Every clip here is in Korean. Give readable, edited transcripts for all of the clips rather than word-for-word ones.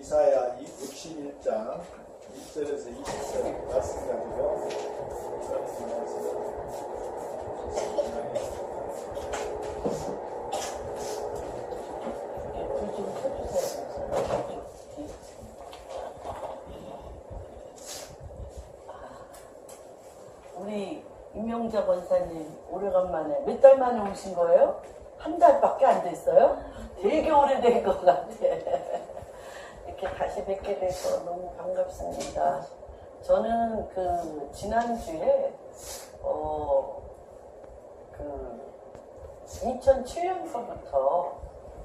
이사야 61장 1절에서 20절 말씀 가지고 우리 임명자 권사님 오래간만에 몇 달 만에 오신 거예요? 한 달밖에 안 됐어요? 되게 오래된 것 같아. 이렇게 다시 뵙게 돼서 너무 반갑습니다. 저는 그 지난주에 2007년서부터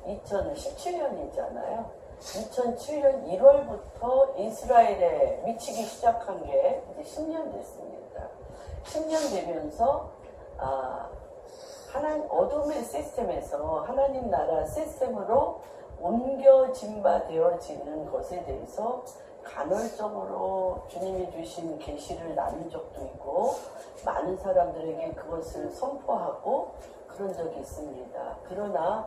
2017년이잖아요. 2007년 1월부터 이스라엘에 미치기 시작한 게 이제 10년 됐습니다. 10년 되면서 어둠의 시스템에서 하나님 나라 시스템으로 옮겨진 바 되어지는 것에 대해서 간헐적으로 주님이 주신 계시를 나눈 적도 있고 많은 사람들에게 그것을 선포하고 그런 적이 있습니다. 그러나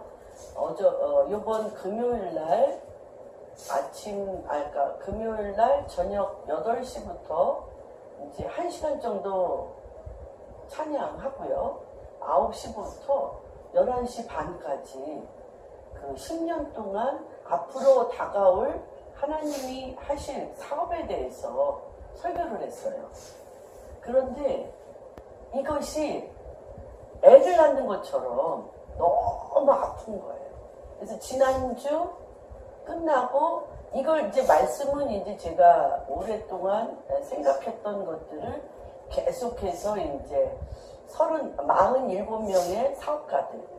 이번 금요일 날 금요일 날 저녁 8시부터 이제 1시간 정도 찬양하고요. 9시부터 11시 반까지 그 10년 동안 앞으로 다가올 하나님이 하실 사업에 대해서 설교를 했어요. 그런데 이것이 애를 낳는 것처럼 너무 아픈 거예요. 그래서 지난주 끝나고 이걸 이제 말씀은 이제 제가 오랫동안 생각했던 것들을 계속해서 이제 47명의 사업가들,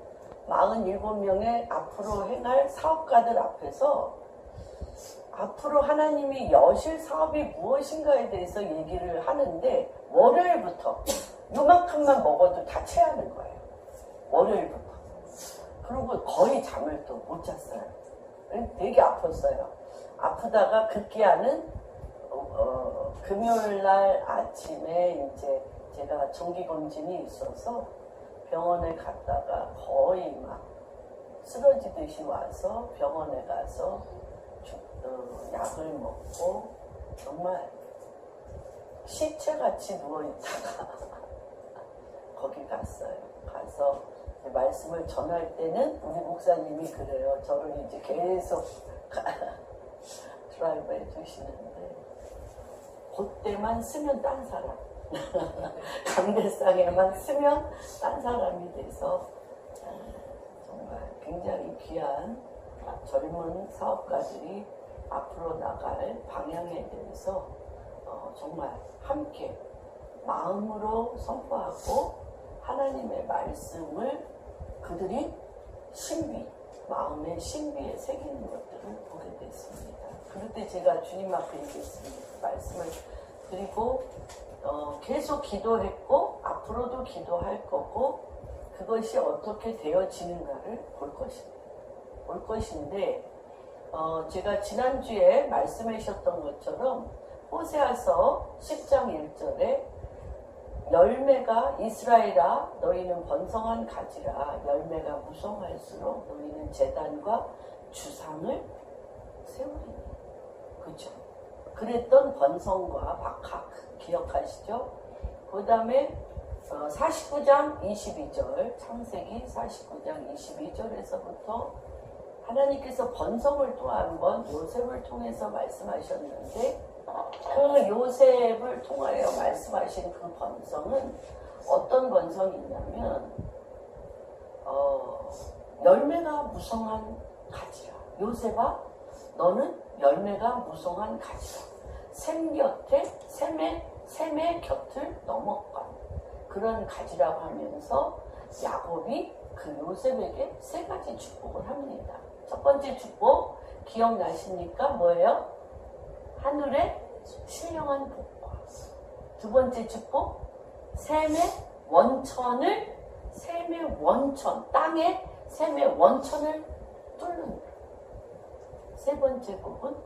47명의 앞으로 행할 사업가들 앞에서 앞으로 하나님이 여실 사업이 무엇인가에 대해서 얘기를 하는데 월요일부터 요만큼만 먹어도 다 체하는 거예요. 월요일부터. 그리고 거의 잠을 또 못 잤어요. 되게 아팠어요. 아프다가 급기야는 금요일 날 아침에 이제 제가 정기검진이 있어서 병원에 갔다가 거의 막 쓰러지듯이 와서 병원에 가서 약을 먹고 정말 시체같이 누워있다가 거기 갔어요. 가서 말씀을 전할 때는 우리 목사님이 그래요. 저를 이제 계속 드라이브에 두시는데 그때만 쓰면 딴 사람 강대상에만 쓰면 딴 사람이 돼서 정말 굉장히 귀한 젊은 사업가들이 앞으로 나갈 방향에 대해서 정말 함께 마음으로 선포하고 하나님의 말씀을 그들이 마음의 신비에 새기는 것들을 보게 됐습니다. 그럴 때 제가 주님 앞에 얘기했습니다. 말씀을 드리고 계속 기도했고 앞으로도 기도할 거고 그것이 어떻게 되어지는가를 볼 것인데 제가 지난주에 말씀하셨던 것처럼 호세아서 10장 1절에 열매가 이스라엘아 너희는 번성한 가지라 열매가 무성할수록 너희는 제단과 주상을 세우리니 그죠? 그랬던 번성과 박학 기억하시죠? 그 다음에 49장 22절 창세기 49장 22절에서부터 하나님께서 번성을 또 한 번 요셉을 통해서 말씀하셨는데 그 요셉을 통하여 말씀하신 그 번성은 어떤 번성이 있냐면 열매가 무성한 가지라. 요셉아 너는 열매가 무성한 가지라. 샘의 곁을 넘어간 그런 가지라고 하면서 야곱이 그 요셉에게 3가지 축복을 합니다. 첫 번째 축복 기억나십니까? 뭐예요? 하늘의 신령한 복과 두 번째 축복 샘의 원천 땅에 샘의 원천을 뚫는다. 세 번째 복은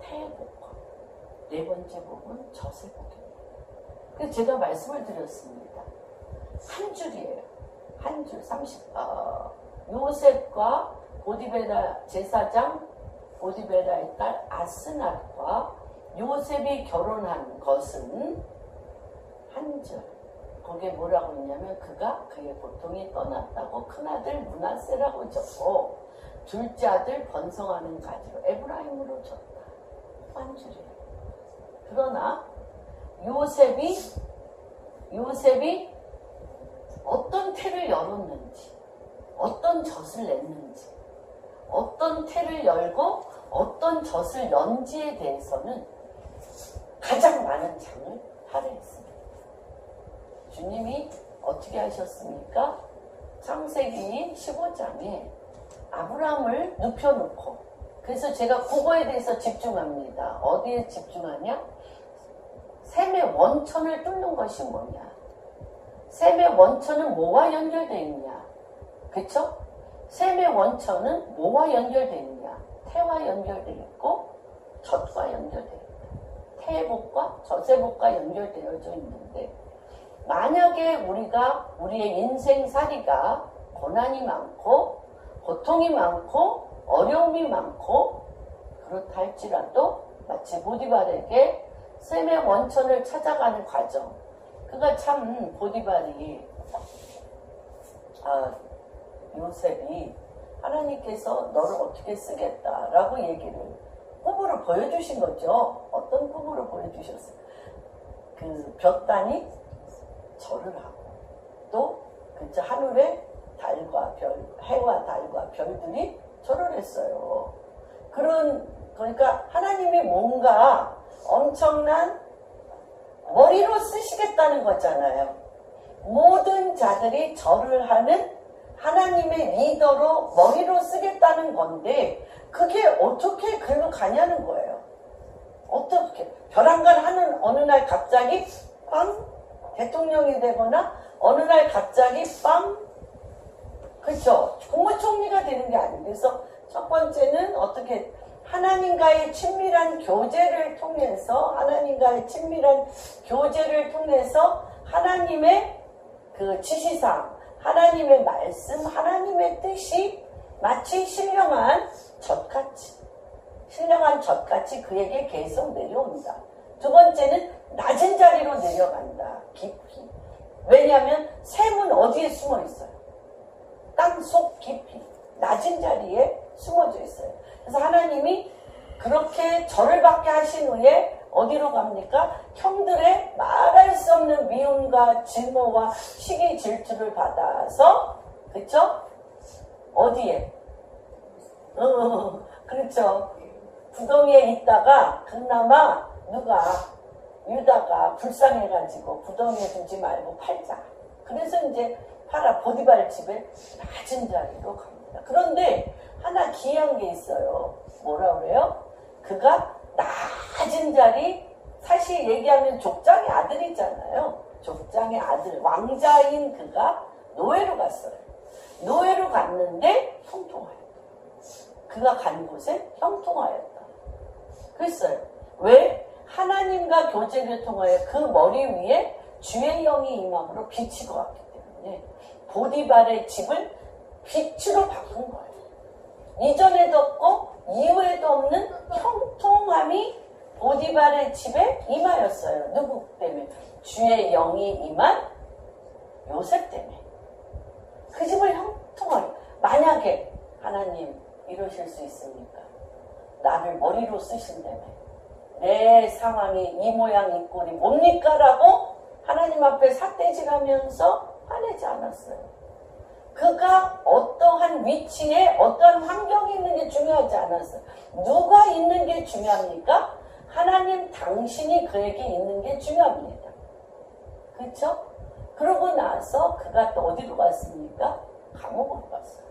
태복과 네 번째 복은 저세복입니다. 그래서 제가 말씀을 드렸습니다. 한 줄이에요. 한 줄 30 요셉과 보디베라 제사장 보디베라의 딸 아스낫과 요셉이 결혼한 것은 한 절. 거기에 뭐라고 했냐면 그가 그의 고통이 떠났다고 큰아들 므낫세라고 적고 둘째 아들 번성하는 가지로 에브라임으로 줬다. 한 줄이에요. 그러나 요셉이 어떤 태를 열었는지, 어떤 젖을 냈는지, 어떤 태를 열고 어떤 젖을 연지에 대해서는 가장 많은 장을 할애했습니다. 주님이 어떻게 하셨습니까? 창세기 15장에 아브라함을 눕혀놓고, 그래서 제가 그거에 대해서 집중합니다. 어디에 집중하냐? 셈의 원천을 뚫는 것이 뭐냐? 셈의 원천은 뭐와 연결되어 있냐? 그쵸? 셈의 원천은 뭐와 연결되어 있냐? 태와 연결되어 있고 젖과 연결되어 있다. 태의 복과 젖의 복과 연결되어져 있는데, 만약에 우리의 인생살이가 고난이 많고 고통이 많고 어려움이 많고 그렇다 할지라도 마치 보디발에게 셈의 원천을 찾아가는 과정, 그가 참 보디발이 요셉이 하나님께서 너를 어떻게 쓰겠다라고 얘기를 꿈으로 보여주신 거죠. 어떤 꿈으로 보여주셨어요? 그 볕단이 절을 하고 또 그저 하늘에 달과 별, 해와 달과 별들이 절을 했어요. 그러니까 하나님이 뭔가 엄청난 머리로 쓰시겠다는 거잖아요. 모든 자들이 절을 하는 하나님의 리더로 머리로 쓰겠다는 건데, 그게 어떻게 글로 가냐는 거예요. 어떻게 벼랑간 하는 어느 날 갑자기 빵 대통령이 되거나 어느 날 갑자기 빵, 그렇죠? 국무총리가 되는 게 아니에요. 그래서 첫 번째는 어떻게 하나님과의 친밀한 교제를 통해서 하나님의 그 지시상, 하나님의 말씀, 하나님의 뜻이 마치 신령한 젖같이 그에게 계속 내려온다. 두 번째는 낮은 자리로 내려간다. 깊이. 왜냐하면 샘은 어디에 숨어 있어요? 땅속 깊이, 낮은 자리에 숨어져 있어요. 그래서 하나님이 그렇게 절을 받게 하신 후에 어디로 갑니까? 형들의 말할 수 없는 미움과 증오와 시기 질투를 받아서, 그렇죠? 어디에? 그렇죠. 부덩이에 있다가 그나마 유다가 불쌍해가지고 부덩이에 두지 말고 팔자. 그래서 이제 보디발 집에 낮은 자리로 갑니다. 그런데 하나 기이한 게 있어요. 뭐라 그래요? 그가 낮은 자리, 사실 얘기하면 족장의 아들이잖아요. 족장의 아들, 왕자인 그가 노예로 갔어요. 노예로 갔는데 형통하였다. 그가 간 곳에 형통하였다. 그랬어요. 왜? 하나님과 교제를 통하여 그 머리 위에 주의 영이 임함으로 빛이 거왔기 때문에 보디발의 집을 빛으로 바꾼 거예요. 이전에도 없고 이후에도 없는 형통함이 보디발의 집에 임하였어요. 누구 때문에? 주의 영이 임한 요셉 때문에. 그 집을 형통하게. 만약에 하나님 이러실 수 있습니까? 나를 머리로 쓰신다며 내 상황이 이 모양 이 꼴이 뭡니까? 라고 하나님 앞에 삿대질하면서 화내지 않았어요. 그가 어떠한 위치에 어떠한 환경이 있는 게 중요하지 않았어요. 누가 있는 게 중요합니까? 하나님 당신이 그에게 있는 게 중요합니다. 그렇죠? 그러고 나서 그가 또 어디로 갔습니까? 감옥으로 갔어요.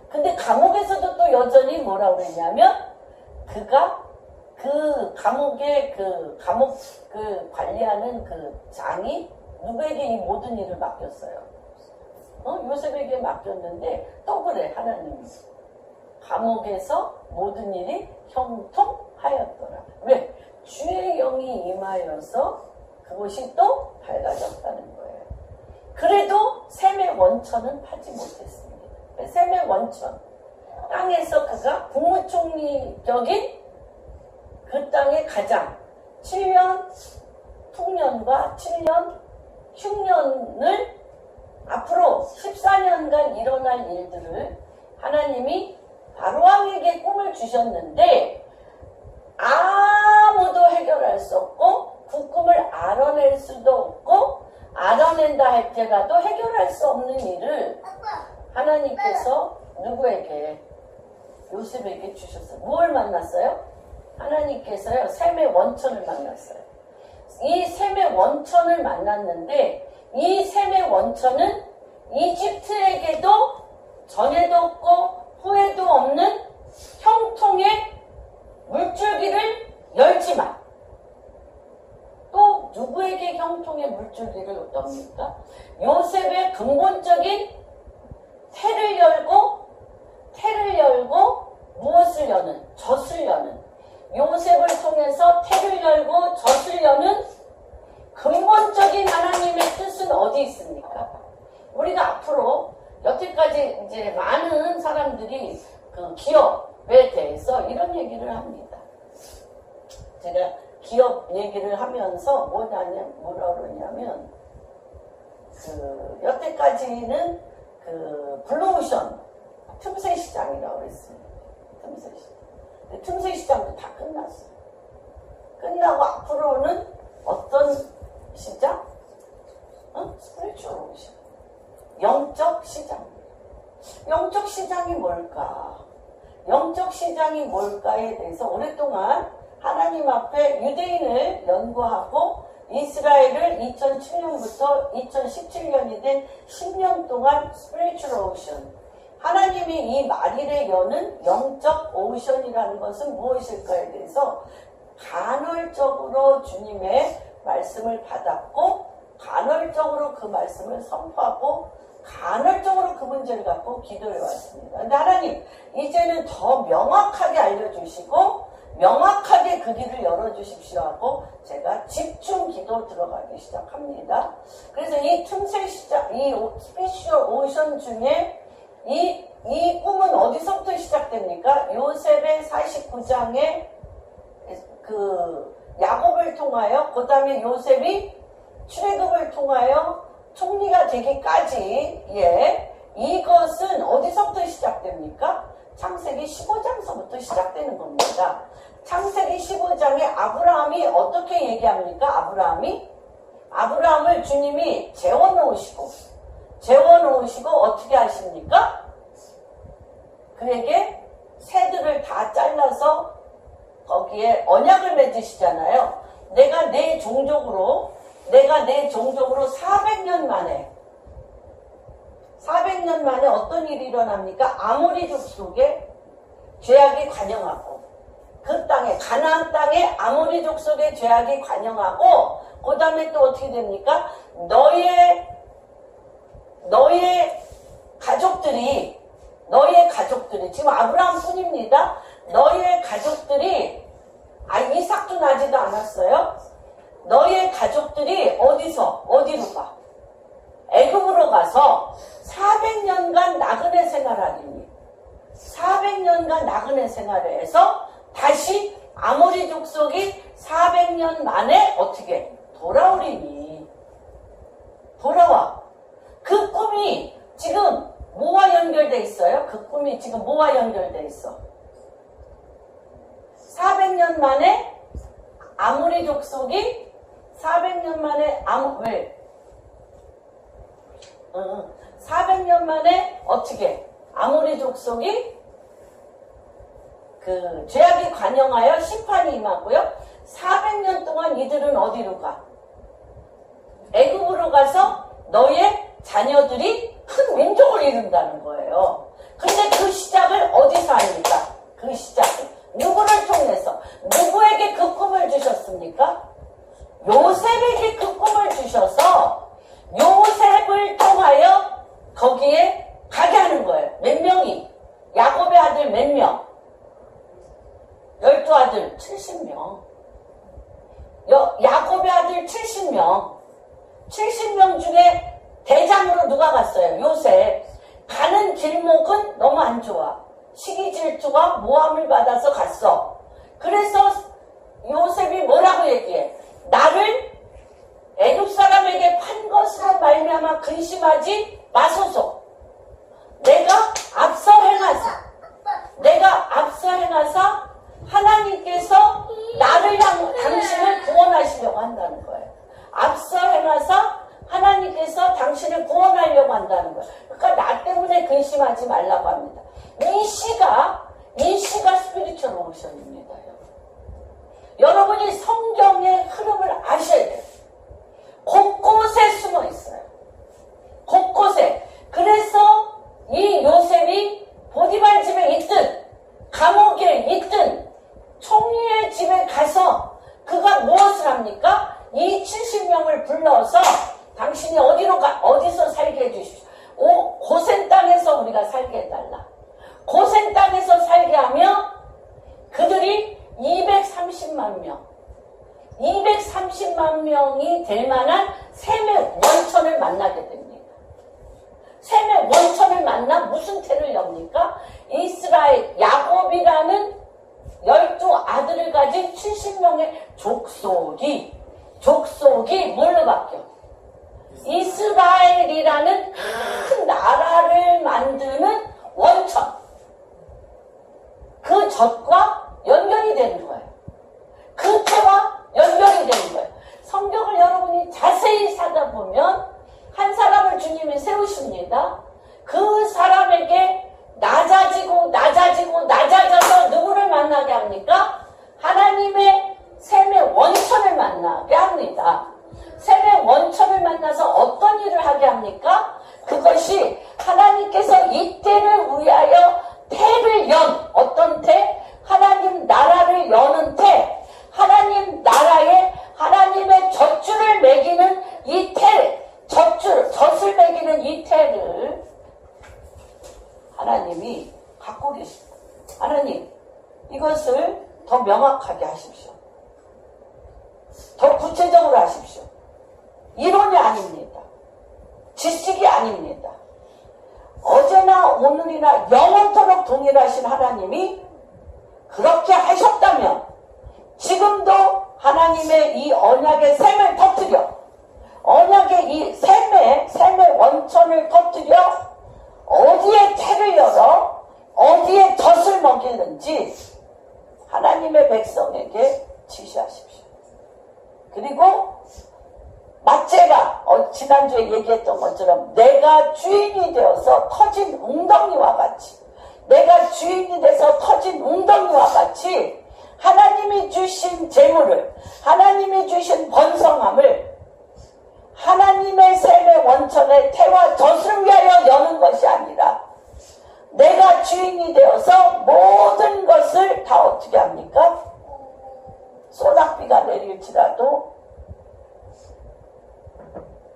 근데 감옥에서도 또 여전히 뭐라고 그랬냐면 그가 그 감옥의 감옥 관리하는 그 장이 누구에게 이 모든 일을 맡겼어요? 요셉에게 맡겼는데 또 그래, 하나님이. 감옥에서 모든 일이 형통하였더라. 왜? 주의 영이 임하여서 그곳이 또 밝아졌다는 거예요. 그래도 셈의 원천은 파지 못했습니다. 셈의 원천. 땅에서 그가 국무총리적인 그 땅의 가장 7년 풍년과 7년 흉년을 앞으로 14년간 일어날 일들을 하나님이 바로왕에게 꿈을 주셨는데 아무도 해결할 수 없고 그 꿈을 알아낼 수도 없고 알아낸다 할지라도 해결할 수 없는 일을 하나님께서 누구에게? 요셉에게 주셨어요. 무엇을 만났어요? 하나님께서요 샘의 원천을 만났어요. 이 샘의 원천을 만났는데 이 샘의 원천은 이집트에게도 전에도 없고 후에도 없는 형통의 물줄기를 열지만 또 누구에게 형통의 물줄기를 엽니까? 요셉의 근본적인 태를 열고 무엇을 여는? 젖을 여는 요셉을 통해서 태를 열고 젖을 여는 근본적인 하나님의 뜻은 어디 있습니까? 우리가 앞으로 여태까지 이제 많은 사람들이 그 기업에 대해서 이런 얘기를 합니다. 제가 기업 얘기를 하면서 뭐라 그러냐면 그 여태까지는 그 블루오션 틈새 시장이라고 그랬습니다. 틈새 시장. 틈새 시장도 다 끝났어요. 끝나고 앞으로는 어떤 시장? 스피리추얼 오션. 영적 시장. 영적 시장이 뭘까? 영적 시장이 뭘까에 대해서 오랫동안 하나님 앞에 유대인을 연구하고 이스라엘을 2007년부터 2017년이 된 10년 동안 스피리추얼 오션. 하나님이 이 말일에 여는 영적 오션이라는 것은 무엇일까에 대해서 간헐적으로 주님의 말씀을 받았고 간헐적으로 그 말씀을 선포하고 간헐적으로 그 문제를 갖고 기도해 왔습니다. 근데 하나님 이제는 더 명확하게 알려주시고 명확하게 그 길을 열어주십시오 하고 제가 집중 기도 들어가기 시작합니다. 그래서 이 틈새 시작, 이 스피리추얼 오션 중에 이 꿈은 어디서부터 시작됩니까? 요셉의 49장에 그 야곱을 통하여 그 다음에 요셉이 출애굽을 통하여 총리가 되기까지 이것은 어디서부터 시작됩니까? 창세기 15장서부터 시작되는 겁니다. 창세기 15장에 아브라함이 어떻게 얘기합니까? 아브라함을 주님이 재워놓으시고 어떻게 하십니까? 그에게 새들을 다 잘라서 거기에 언약을 맺으시잖아요. 내가 내 종족으로 400년 만에 어떤 일이 일어납니까? 아모리족 속에 죄악이 관영하고 그 땅에 가나안 땅에 아모리족 속에 죄악이 관영하고 그 다음에 또 어떻게 됩니까? 너의 가족들이 지금 아브라함뿐입니다. 너의 가족들이 이삭도 나지도 않았어요. 너의 가족들이 어디로 가? 애굽으로 가서 400년간 나그네 생활하리니 400년간 나그네 생활을 해서 다시 아모리 족속이 400년 만에 어떻게 돌아오리니 돌아와. 그 꿈이 지금 뭐와 연결돼 있어요? 그 꿈이 지금 뭐와 연결돼 있어? 400년 만에 아모리 족속이 400년 만에 400년 만에 어떻게 아모리 족속이 그 죄악이 관영하여 심판이 임하고요. 400년 동안 이들은 어디로 가? 애굽으로 가서 너의 자녀들이 큰 민족을 이룬다는 거예요. 근데 그 시작을 어디서 합니까? 그 시작을 누구를 통해서 누구에게 그 꿈을 주셨습니까? 요셉에게 그 꿈을 주셔서 요셉을 통하여 거기에 가게 하는 거예요. 몇 명이? 야곱의 아들 몇 명? 12아들 70명. 야곱의 아들 70명. 70명 중에 대장으로 누가 갔어요? 요셉. 가는 길목은 너무 안 좋아. 시기 질투와 모함을 받아서 갔어. 그래서 요셉이 뭐라고 얘기해? 나를 애굽 사람에게 판 것으로 말미암아 근심하지 마소서. 내가 앞서 행하사 하나님께서 당신을 구원하시려고 한다는 거예요. 앞서 행하사 하나님께서 당신을 구원하려고 한다는 거예요. 그러니까 나 때문에 근심하지 말라고 합니다. 이 시가 스피리추얼 오션입니다. 여러분이 성경의 흐름을 아셔야 돼요. 곳곳에 숨어 있어요. 곳곳에. 그래서 이 요셉이 보디발 집에 있든 감옥에 있든 총리의 집에 가서 그가 무엇을 합니까? 이 70명을 불러서 당신이 어디서 살게 해주십시오. 고센 땅에서 우리가 살게 해달라. 고센 땅에서 살게 하며 그들이 230만 명이 될 만한 셈의 원천을 만나게 됩니다. 셈의 원천을 만나 무슨 태를 엽니까? 이스라엘 야곱이라는 12아들을 가진 70명의 족속이 뭘로 바뀌어? 이스라엘이라는 큰 나라를 만드는 원천. 그 젖과 연결이 되는 거예요. 그 태와 연결이 되는 거예요. 성경을 여러분이 자세히 찾아보면 한 사람을 주님이 세우십니다. 그 사람에게 낮아져서 누구를 만나게 합니까? 하나님의 셈의 원천을 만나게 합니다. 셈의 원천을 만나서 어떤 일을 하게 합니까? 그것이 하나님께서 이 때를 위하여 태를 어떤 태? 하나님 나라를 여는 태. 하나님 나라에 하나님의 젖줄을 매기는 이 태. 젖을 매기는 이 태를 하나님이 갖고 계십니다. 하나님, 이것을 더 명확하게 하십시오. 더 구체적으로 하십시오. 이론이 아닙니다. 지식이 아닙니다. 어제나 오늘이나 영원토록 동일하신 하나님이 그렇게 하셨다면 지금도 하나님의 이 언약의 셈을 터뜨려, 언약의 이 셈의 원천을 터뜨려 어디에 태를 열어 어디에 젖을 먹이는지 하나님의 백성에게 지시하십시오. 그리고 마째가 지난주에 얘기했던 것처럼 내가 주인이 되어서 터진 웅덩이와 같이, 내가 주인이 돼서 터진 웅덩이와 같이 하나님이 주신 재물을, 하나님이 주신 번성함을 하나님의 셈의 원천에 태와 젖을 위하여 여는 것이 아니라 내가 주인이 되어서 모든 것을 다 어떻게 합니까? 소낙비가 내릴지라도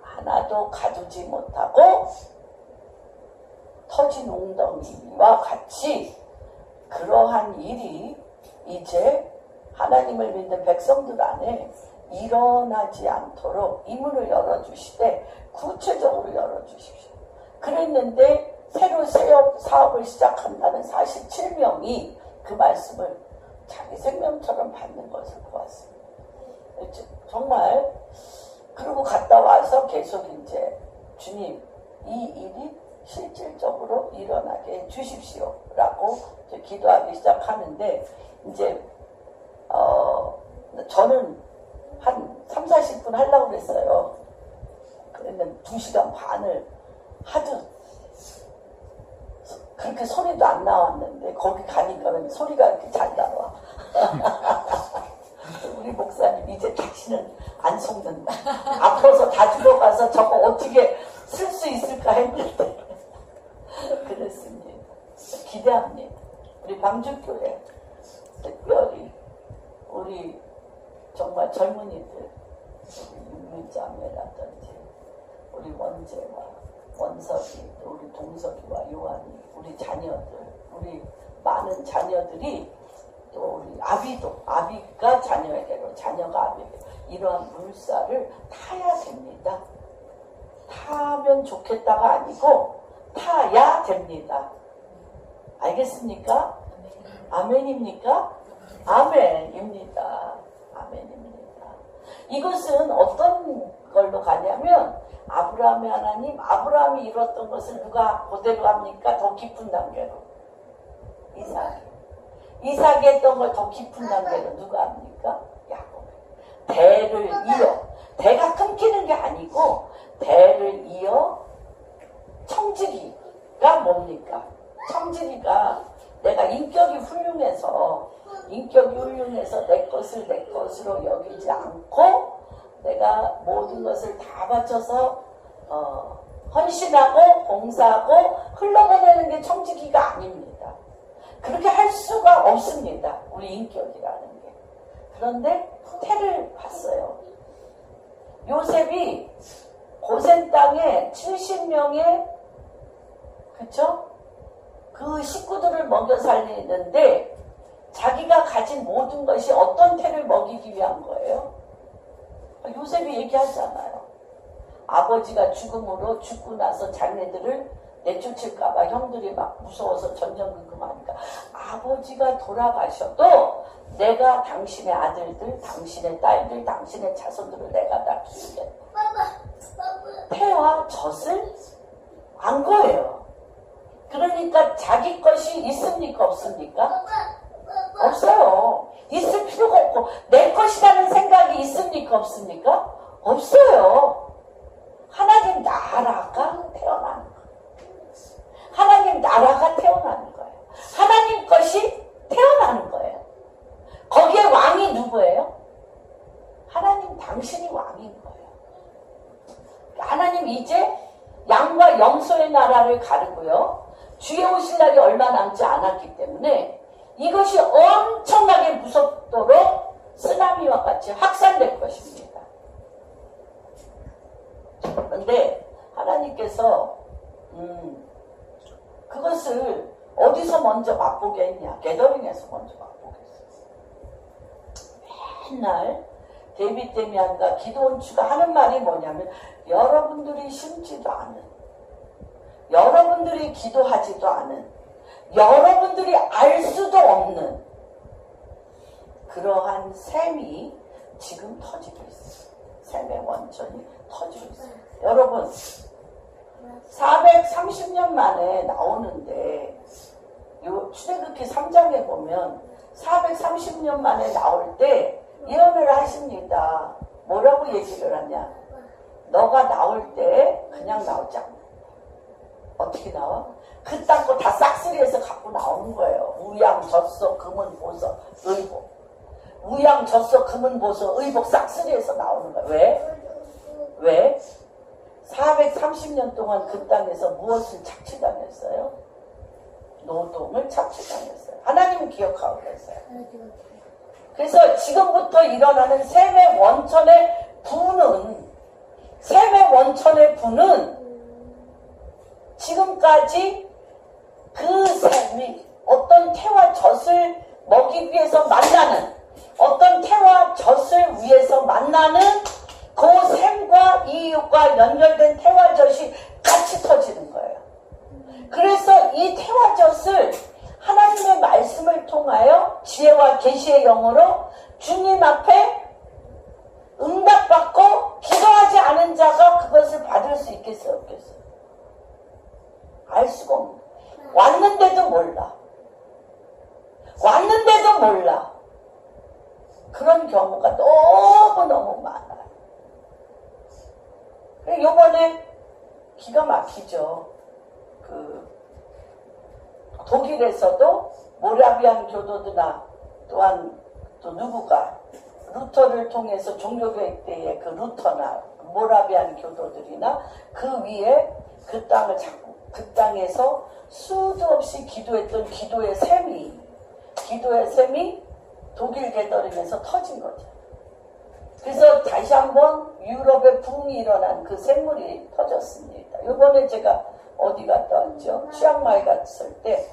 하나도 가두지 못하고 터진 웅덩이와 같이 그러한 일이 이제 하나님을 믿는 백성들 안에 일어나지 않도록 이 문을 열어주시되 구체적으로 열어주십시오. 그랬는데 새로 사업을 시작한다는 47명이 그 말씀을 자기 생명처럼 받는 것을 보았습니다. 정말 그러고 갔다 와서 계속 이제 주님 이 일이 실질적으로 일어나게 해주십시오 라고 기도하기 시작하는데 이제 저는 한 30-40분 하려고 그랬어요. 그랬는데 2시간 반을 하도 그렇게 소리도 안 나왔는데 거기 가니까 소리가 이렇게 잘 나와. 우리 목사님 이제 다시는 안 속는다. 앞으로서 다 죽어가서 저거 어떻게 쓸 수 있을까 했는데 그랬습니다. 기대합니다. 우리 방주교회 특별히 우리 정말 젊은이들, 우리 윤자매라든지 우리 원재와 원석이, 또 우리 동석이와 요한이, 우리 자녀들, 우리 많은 자녀들이, 또 우리 아비가 자녀에게로, 자녀가 아비에게 이러한 물살을 타야 됩니다. 타면 좋겠다가 아니고 타야 됩니다. 알겠습니까? 아멘입니까? 아멘입니다. 아멘입니다. 이것은 어떤 걸로 가냐면 아브라함의 하나님, 아브라함이 이뤘던 것을 누가 그대로 합니까? 더 깊은 단계로. 이삭이 했던 걸 더 깊은 단계로 누가 합니까? 야곱. 대를 이어. 대가 끊기는 게 아니고 대를 이어 청지기가 뭡니까? 청지기가 내가 인격이 훌륭해서 내 것을 내 것으로 여기지 않고 내가 모든 것을 다 바쳐서 헌신하고 봉사하고 흘러보내는 게 청지기가 아닙니다. 그렇게 할 수가 없습니다. 우리 인격이라는 게. 그런데 태를 봤어요. 요셉이 고센 땅에 70명의 그쵸? 그 식구들을 먹여 살리는데 자기가 가진 모든 것이 어떤 태를 먹이기 위한 거예요? 요셉이 얘기하잖아요. 아버지가 죽음으로 죽고 나서 자기네들을 내쫓을까봐 형들이 막 무서워서 전전긍긍하니까 아버지가 돌아가셔도 내가 당신의 아들들, 당신의 딸들, 당신의 자손들을 내가 다 키우겠다. 태와 젖을 안 거예요. 그러니까 자기 것이 있습니까 없습니까? 없어요. 있을 필요가 없고 내 것이라는 생각이 있습니까 없습니까? 없어요. 하나님 나라가 태어나는 거예요. 하나님 나라가 태어나는 거예요. 하나님 것이 태어나는 거예요. 거기에 왕이 누구예요? 하나님 당신이 왕인 거예요. 하나님 이제 양과 염소의 나라를 가르고요. 주의 오실 날이 얼마 남지 않았기 때문에 이것이 엄청나게 무섭도록 쓰나미와 같이 확산될 것입니다. 그런데 하나님께서 그것을 어디서 먼저 맛보게 했냐? 게더링에서 먼저 맛보게 했어요. 맨날 데이빗 데미안과 기도원추가 하는 말이 뭐냐면 여러분들이 심지도 않은, 여러분들이 기도하지도 않은, 여러분들이 알 수도 없는 그러한 샘이 지금 터지고 있어요. 샘의 원천이 터지고 있어요. 여러분 430년 만에 나오는데 요 출애굽기 3장에 보면 430년 만에 나올 때 예언을 하십니다. 뭐라고 얘기를 하냐? 너가 나올 때 그냥 나오지 않는다. 어떻게 나와? 그 땅 거 다 싹쓸이해서 갖고 나오는 거예요. 우양, 젖소, 금은, 보석, 의복. 우양, 젖소, 금은, 보석, 의복 싹쓸이해서 나오는 거예요. 왜? 왜? 430년 동안 그 땅에서 무엇을 착취당했어요? 노동을 착취당했어요. 하나님은 기억하고 계세요. 그래서 지금부터 일어나는 샘의 원천의 부는 지금까지 그 샘이 어떤 태와 젖을 먹이기 위해서 만나는, 어떤 태와 젖을 위해서 만나는 그 샘과 이육과 연결된 태와 젖이 같이 터지는 거예요. 그래서 이 태와 젖을 하나님의 말씀을 통하여 지혜와 계시의 영으로 주님 앞에 응답받고 기도하지 않은 자가 그것을 받을 수 있겠어요 없겠어요? 알 수가 없는 거예요. 왔는데도 몰라. 그런 경우가 너무너무 많아요. 요번에 기가 막히죠. 독일에서도 모라비안 교도들나 또한 또 누구가 루터를 통해서 종교개혁 때의 그 루터나 모라비안 교도들이나 그 위에 그 땅을 잡고 그 땅에서 수도 없이 기도했던 기도의 샘이 독일 게더링에서 터진 거죠. 그래서 다시 한번 유럽의 붕이 일어난 그 샘물이 터졌습니다. 이번에 제가 어디 갔다 왔죠? 치앙마이 갔을 때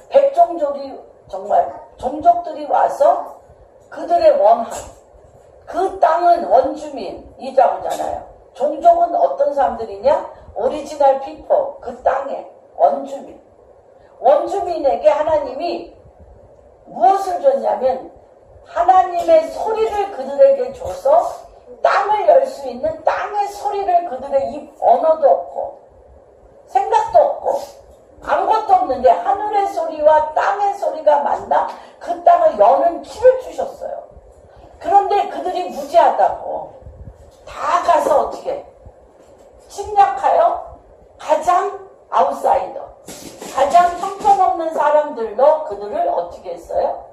백종족이 정말 종족들이 와서 그들의 원한, 그 땅은 원주민이라고 하잖아요. 종족은 어떤 사람들이냐? 오리지널 피퍼, 그 땅의 원주민. 원주민에게 하나님이 무엇을 줬냐면 하나님의 소리를 그들에게 줘서 땅을 열 수 있는 땅의 소리를 그들의 입 언어도 없고 생각도 없고 아무것도 없는데 하늘의 소리와 땅의 소리가 만나 그 땅을 여는 키를 주셨어요. 그런데 그들이 무지하다고 다 가서 어떻게 침략하여 가장 아웃사이더 가장 형편없는 사람들로 그들을 어떻게 했어요?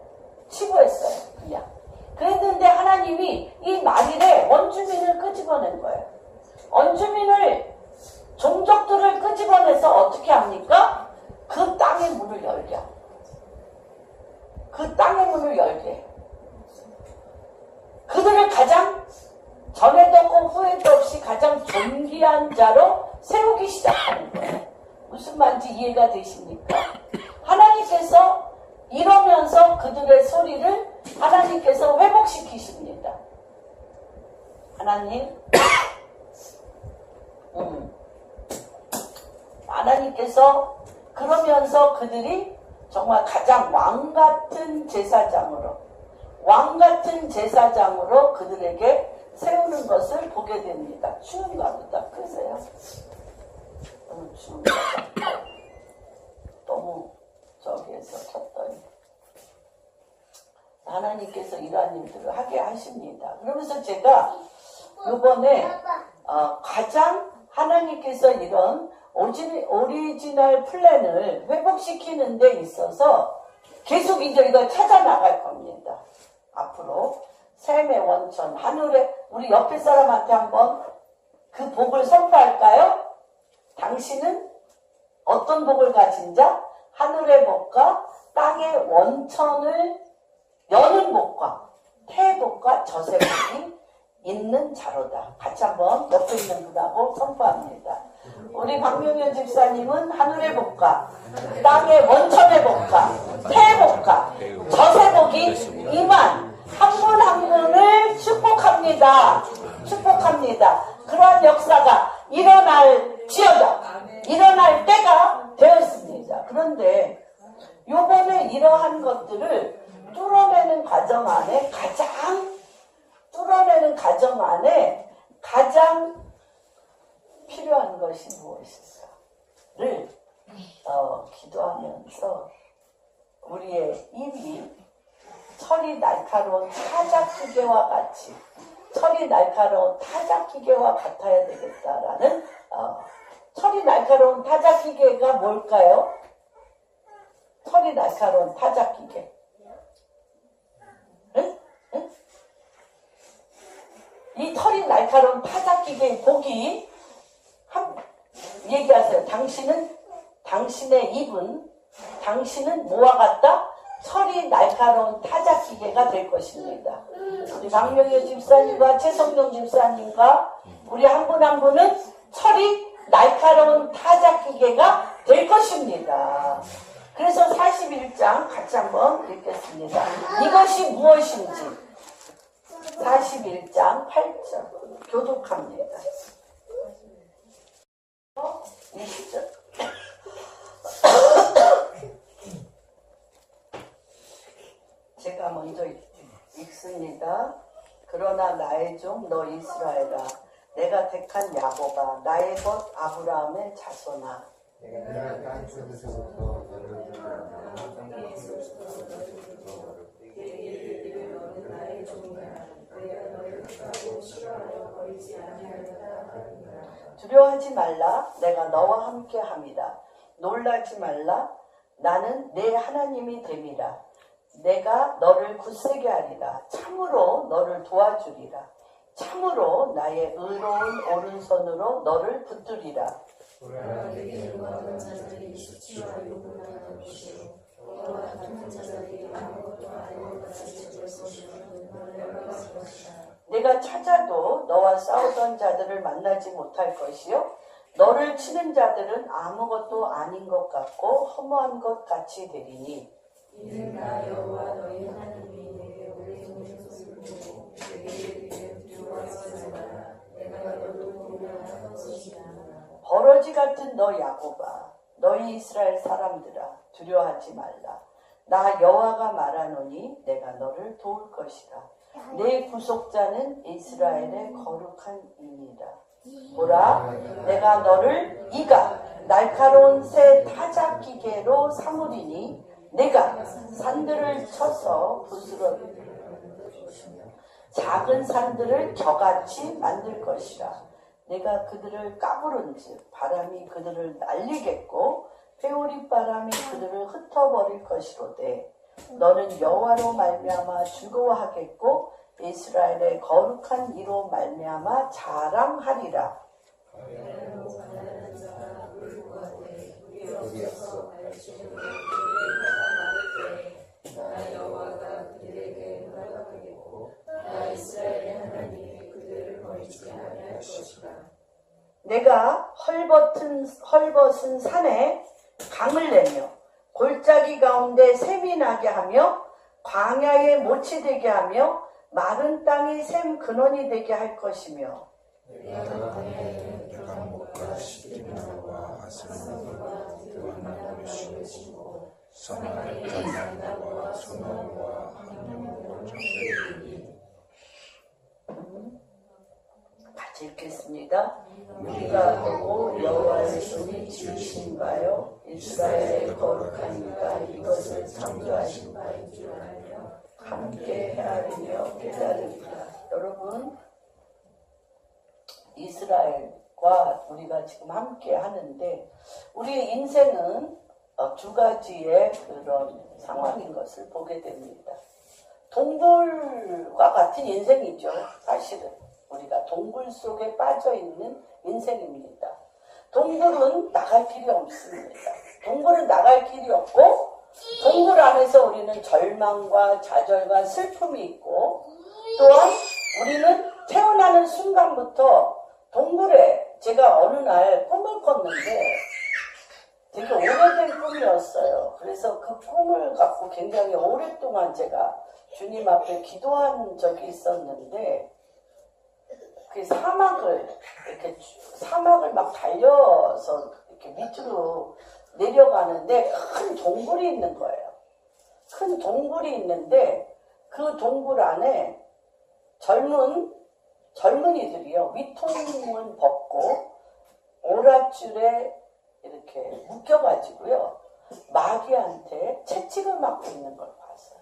치부했어요. 그냥. 그랬는데 하나님이 이 말일에 원주민을 끄집어낸 거예요. 원주민을 종족들을 끄집어내서 어떻게 합니까? 그 땅의 문을 열게 합니다. 그 땅의 문을 열게 해요. 그들을 가장 전에도 없고 후에도 없이 가장 존귀한 자로 세우기 시작하는 거예요. 무슨 말인지 이해가 되십니까? 하나님께서 이러면서 그들의 소리를 하나님께서 회복시키십니다. 하나님께서 그러면서 그들이 정말 가장 왕같은 제사장으로 그들에게 세우는 것을 보게 됩니다. 추운가 보다 끄세요. 너무 추운가 봐. 너무 저기에서 켰더니 하나님께서 이러한 일들을 하게 하십니다. 그러면서 제가 이번에 가장 하나님께서 이런 오리지널 플랜을 회복시키는 데 있어서 계속 이제 이걸 찾아나갈 겁니다. 앞으로 샘의 원천 하늘에 우리 옆에 사람한테 한번 그 복을 선포할까요? 당신은 어떤 복을 가진 자? 하늘의 복과 땅의 원천을 여는 복과 태복과 저세복이 있는 자로다. 같이 한번 옆에 있는 분하고 선포합니다. 우리 박명현 집사님은 하늘의 복과 땅의 원천의 복과 태복과 저세복이 임한 한 분 한 분을 축복합니다. 그러한 역사가 일어날 때가 되었습니다. 그런데 요번에 이러한 것들을 뚫어내는 과정 안에 가장 필요한 것이 무엇일까를 기도하면서 우리의 입이 철이 날카로운 타작기계와 같아야 되겠다라는 철이 날카로운 타작기계가 뭘까요? 철이 날카로운 타작기계. 응? 이 털이 날카로운 타작기계의 복이 얘기하세요. 당신의 입은 당신은 뭐와 같다? 철이 날카로운 타작기계가 될 것입니다. 우리 박명현 집사님과 최성룡 집사님과 우리 한 분 한 분은 철이 날카로운 타작기계가 될 것입니다. 그래서 41장 같이 한번 읽겠습니다. 이것이 무엇인지 41장 8절 교독합니다. 20절 제가 먼저 읽습니다. 그러나 나의 종 너 이스라엘아 내가 택한 야곱아 나의 것 아브라함의 자손아 내가 땅 속에서부터 너를 두려워하지 말라 내가 너와 함께 함이다. 놀라지 말라 나는 내 하나님이 됨이라. 내가 너를 굳세게 하리라. 참으로 너를 도와주리라. 참으로 나의 의로운 오른손으로 너를 붙들리라. 내가 찾아도 너와 싸우던 자들을 만나지 못할 것이요 너를 치는 자들은 아무것도 아닌 것 같고 허무한 것 같이 되리니 이는 나 여호와 너희 하나님이 내게 오래 주고 내게 두려워하지마라. 내가 너를 공격할 것이라. 버러지 같은 너 야곱아 너희 이스라엘 사람들아 두려워하지 말라. 나 여호와가 말하노니 내가 너를 도울 것이다. 내 구속자는 이스라엘의 거룩한 이니라. 보라, 내가 너를 이가 날카로운 새 타작기계로 삼으리니 내가 산들을 쳐서 부스러기리라. 작은 산들을 겨같이 만들 것이라. 내가 그들을 까부른즉 바람이 그들을 날리겠고 회오리 바람이 그들을 흩어버릴 것이로되 너는 여호와로 말미암아 즐거워하겠고 이스라엘의 거룩한 이로 말미암아 자랑하리라. 나 여호와가 그들에게 허락하겠고 나 이스라엘의 하나님이 그들을 버리지 아니할 것이라. 내가 헐벗은 산에 강을 내며 골짜기 가운데 샘이 나게 하며 광야에 못이 되게 하며 마른 땅이 샘 근원이 되게 할 것이며 내가 광야에 강목과 시드나무와 아스나무와 드와나무를 심으시고 사마리 단나무와 소나무와 함령으로 정결이니 같이 읽겠습니다. 우리가 보고 여호와의 손이 지으신가요? 이스라엘의 거룩한 이가 이것을 창조하신 바인 줄 알며 함께 헤아리며 깨달으리라. 여러분, 이스라엘과 우리가 지금 함께 하는데 우리의 인생은 두 가지의 그런 상황인 것을 보게 됩니다. 동굴과 같은 인생이죠. 사실은 우리가 동굴 속에 빠져있는 인생입니다. 동굴은 나갈 길이 없습니다. 동굴은 나갈 길이 없고 동굴 안에서 우리는 절망과 좌절과 슬픔이 있고 또한 우리는 태어나는 순간부터 동굴에 제가 어느 날 꿈을 꿨는데 되게 오래된 꿈이었어요. 그래서 그 꿈을 갖고 굉장히 오랫동안 제가 주님 앞에 기도한 적이 있었는데 그 사막을 막 달려서 이렇게 밑으로 내려가는데 큰 동굴이 있는 거예요. 큰 동굴이 있는데 그 동굴 안에 젊은이들이요. 위통을 벗고 오랏줄에 이렇게 묶여가지고요. 마귀한테 채찍을 맞고 있는 걸 봤어요.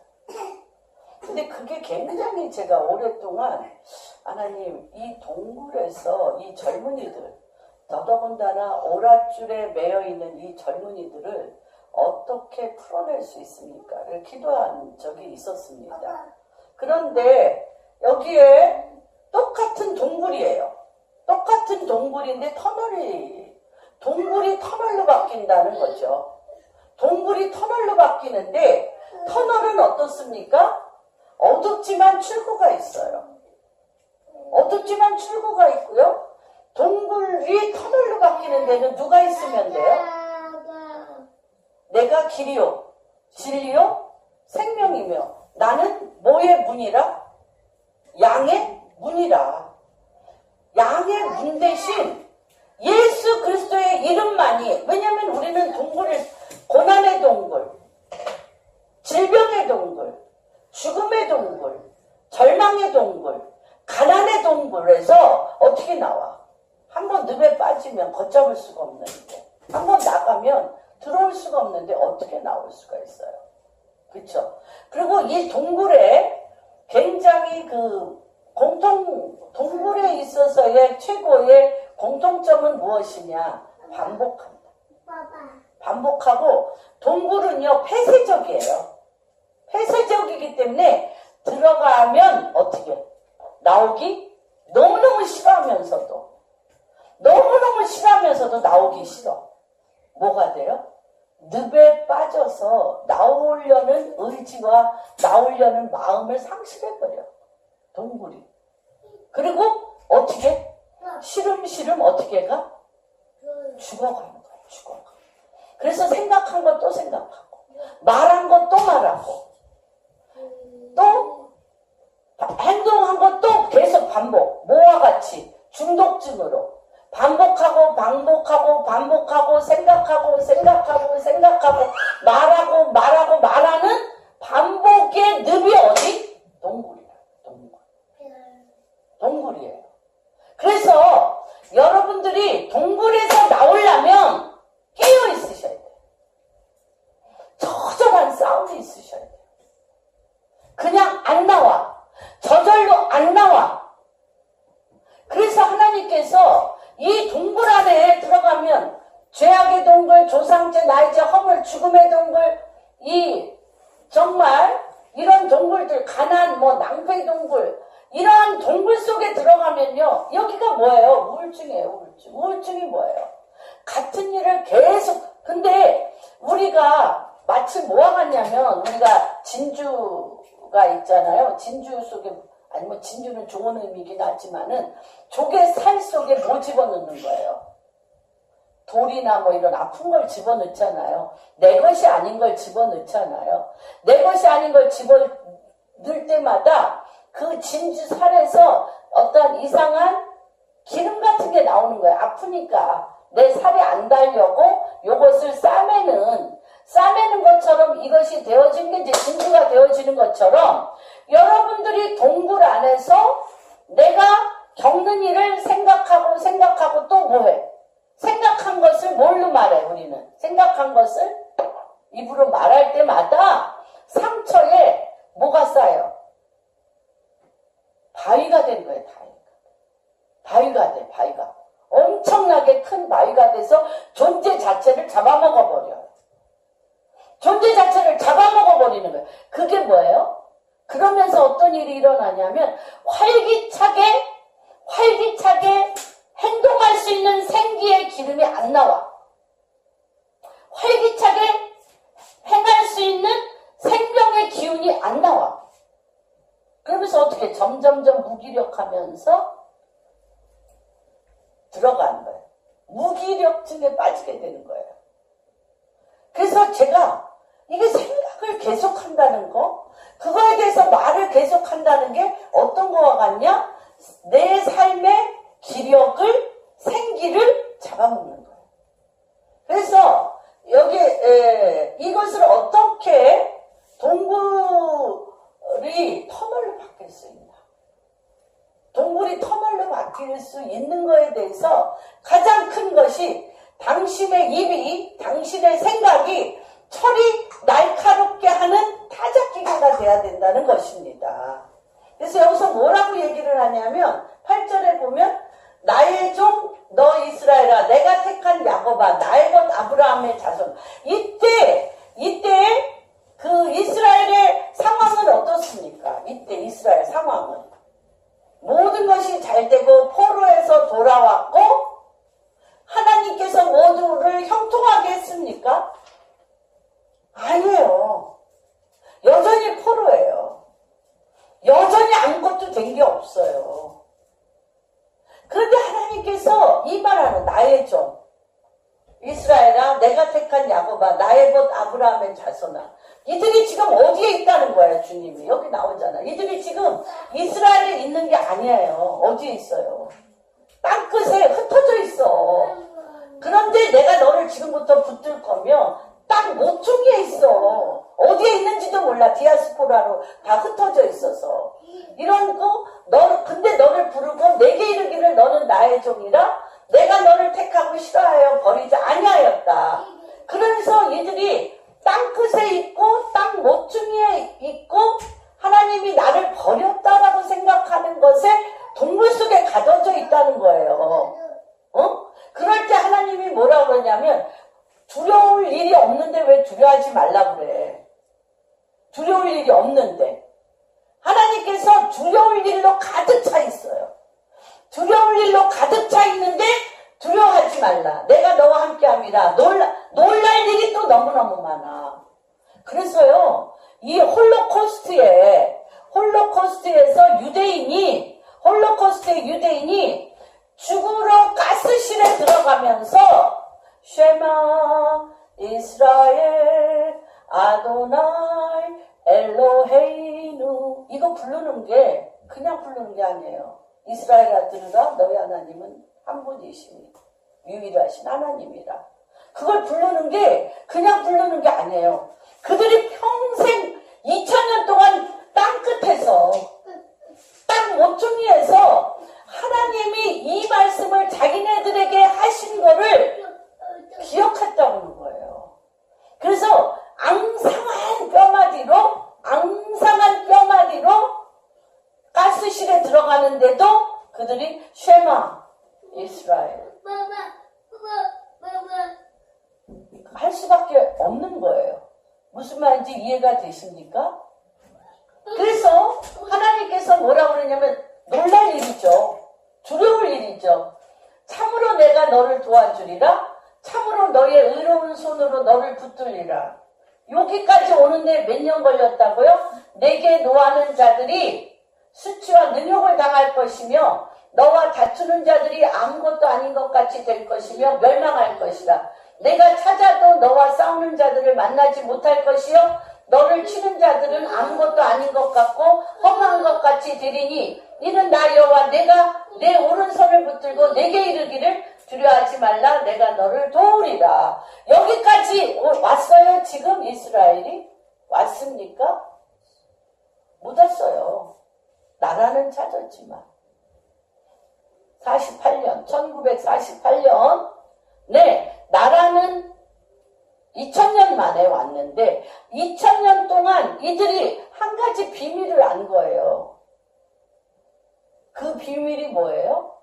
근데 그게 굉장히 제가 오랫동안 하나님 이 동굴에서 이 젊은이들 더더군다나 오랏줄에 매여있는 이 젊은이들을 어떻게 풀어낼 수 있습니까?를 기도한 적이 있었습니다. 그런데 여기에 똑같은 동굴이에요. 똑같은 동굴인데 동굴이 터널로 바뀐다는 거죠. 동굴이 터널로 바뀌는데 터널은 어떻습니까? 어둡지만 출구가 있어요. 어둡지만 출구가 있고요. 동굴이 터널로 바뀌는 데는 누가 있으면 돼요? 내가 길이요, 진리요, 생명이며 나는 뭐의 문이라? 양의 문이라. 양의 문 대신 예수 그리스도의 이름만이, 왜냐하면 우리는 고난의 동굴, 질병의 동굴, 죽음의 동굴, 절망의 동굴, 가난의 동굴에서 어떻게 나와? 한번 늪에 빠지면 걷잡을 수가 없는데, 한번 나가면 들어올 수가 없는데 어떻게 나올 수가 있어요? 그렇죠? 그리고 이 동굴에 굉장히 동굴에 있어서의 최고의 공통점은 무엇이냐? 반복한다. 반복하고 동굴은요 폐쇄적이에요. 폐쇄적이기 때문에 들어가면 어떻게? 나오기 너무너무 싫어하면서도 나오기 싫어. 뭐가 돼요? 늪에 빠져서 나오려는 의지와 나오려는 마음을 상실해버려. 동굴이. 그리고 어떻게? 시름시름 어떻게 가? 죽어가는 거야. 죽어가. 그래서 생각한 것 또 생각하고 말한 것 또 말하고 또 행동한 것 또 계속 반복. 뭐와 같이? 중독증으로 반복하고 반복하고 반복하고 생각하고 말하는 반복의 늪이 어디? 동굴이야. 동굴이에요. 그래서 여러분들이 동굴에서 나오려면 깨어 있으셔야 돼요. 처절한 싸움이 있으셔야 돼요. 그냥 안 나와. 저절로 안 나와. 그래서 하나님께서 이 동굴 안에 들어가면 죄악의 동굴, 조상죄, 나이죄, 허물, 죽음의 동굴, 정말 이런 동굴들, 가난, 낭패의 동굴, 이러한 동굴 속에 들어가면요, 여기가 뭐예요? 우울증이에요, 우울증. 우울증이 뭐예요? 같은 일을 계속, 근데 우리가 마치 뭐와 같냐면, 우리가 진주가 있잖아요. 진주 속에, 아니면 진주는 좋은 의미긴 하지만은, 조개 살 속에 뭐 집어넣는 거예요? 돌이나 이런 아픈 걸 집어넣잖아요. 내 것이 아닌 걸 집어넣잖아요. 내 것이 아닌 걸 집어넣을 때마다 그 진주 살에서 어떤 이상한 기름 같은 게 나오는 거예요. 아프니까 내 살이 안 달려고 요것을 싸매는 것처럼 이것이 되어진 게 이제 진주가 되어지는 것처럼 여러분들이 동굴 안에서 내가 겪는 일을 생각하고 또 뭐해? 생각한 것을 뭘로 말해, 우리는? 생각한 것을 입으로 말할 때마다 상처에 뭐가 쌓여? 바위가 된 거예요, 바위가 돼, 바위가. 엄청나게 큰 바위가 돼서 존재 자체를 잡아먹어버려요. 존재 자체를 잡아먹어버리는 거예요. 그게 뭐예요? 그러면서 어떤 일이 일어나냐면 활기차게 행동할 수 있는 생기의 기름이 안 나와. 활기차게 행할 수 있는 생명의 기운이 안 나와. 그러면서 어떻게 점점점 무기력하면서 들어가는 거예요. 무기력증에 빠지게 되는 거예요. 그래서 제가 이게 생각을 계속한다는 거, 그거에 대해서 말을 계속한다는 게 어떤 거와 같냐? 내 삶의 기력을, 생기를 잡아먹는 거예요. 그래서 여기 이것을 어떻게 동굴이 터널로 바뀔 수 있나? 동굴이 터널로 바뀔 수 있는 거에 대해서 가장 큰 것이 당신의 입이, 당신의 생각이 철이 날카롭게 하는 타작기계가 돼야 된다는 것입니다. 그래서 여기서 뭐라고 얘기를 하냐면 8절에 보면 나의 종 너 이스라엘아 내가 택한 야곱아 나의 것 아브라함의 자손. 이때 그 이스라엘의 상황은 어떻습니까? 이때 이스라엘 상황은 모든 것이 잘 되고 포로에서 돌아왔고 하나님께서 모두를 형통하게 했습니까? 아니에요. 여전히 포로예요. 여전히 아무것도 된 게 없어요. 그런데 하나님께서 이 말하는 나의 종 이스라엘아 내가 택한 야곱아 나의 것 아브라함의 자손아. 이들이 지금 어디에 있다는 거예요, 주님이. 여기 나오잖아. 이들이 지금 이스라엘에 있는 게 아니에요. 어디에 있어요? 땅끝에 흩어져 있어. 그런데 내가 너를 지금부터 붙들 거면 땅 모퉁이에 있어. 어디에 있는지도 몰라. 디아스포라로 다 흩어져 있어서. 이런 거, 근데 너를 부르고 내게 이르기를 너는 나의 종이라 내가 너를 택하고 싫어하여 버리지 아니하였다. 그러면서 이들이 땅끝에 있고 땅 모퉁이에 있고 하나님이 나를 버렸다라고 생각하는 것에 동물 속에 가둬져 있다는 거예요. 그럴 때 하나님이 뭐라고 그러냐면 두려울 일이 없는데 왜 두려워하지 말라고 그래. 두려울 일이 없는데. 하나님께서 두려울 일로 가득 차 있어요. 두려울 일로 가득 차 있는데 두려워하지 말라. 내가 너와 함께함이라. 놀랄 일이 또 너무너무 많아. 그래서요. 이 홀로코스트에서 홀로코스트의 유대인이 죽으러 가스실에 들어가면서 쉐마 이스라엘 아도나이 엘로헤이누 이거 부르는 게 그냥 부르는 게 아니에요. 이스라엘아 들으라 너희 하나님은 한 분이십니다. 유일하신 하나님이라. 그걸 부르는 게 그냥 부르는 게 아니에요. 그들이 평생 2000년 동안 땅끝에서 땅 모퉁이에서 하나님이 이 말씀을 자기네들에게 하신 거를 기억했다는 거예요. 그래서 앙상한 뼈마디로 가스실에 들어가는데도 그들이 쉐마 이스라엘 할 수밖에 없는 거예요. 무슨 말인지 이해가 되십니까? 그래서 하나님께서 뭐라고 그러냐면 놀랄 일이죠. 두려울 일이죠. 참으로 내가 너를 도와주리라. 참으로 너의 의로운 손으로 너를 붙들리라. 여기까지 오는데 몇 년 걸렸다고요? 내게 노하는 자들이 수치와 능욕을 당할 것이며 너와 다투는 자들이 아무것도 아닌 것 같이 될 것이며 멸망할 것이라. 내가 찾아도 너와 싸우는 자들을 만나지 못할 것이요 너를 치는 자들은 아무것도 아닌 것 같고 험한 것 같이 되리니 이는 나 여호와 내가 내 오른손을 붙들고 내게 이르기를 두려워하지 말라. 내가 너를 도우리라. 여기까지 왔어요. 지금 이스라엘이 왔습니까? 못 왔어요. 나라는 찾았지만 1948년 네, 나라는 2000년 만에 왔는데 2000년 동안 이들이 한 가지 비밀을 안 거예요. 그 비밀이 뭐예요?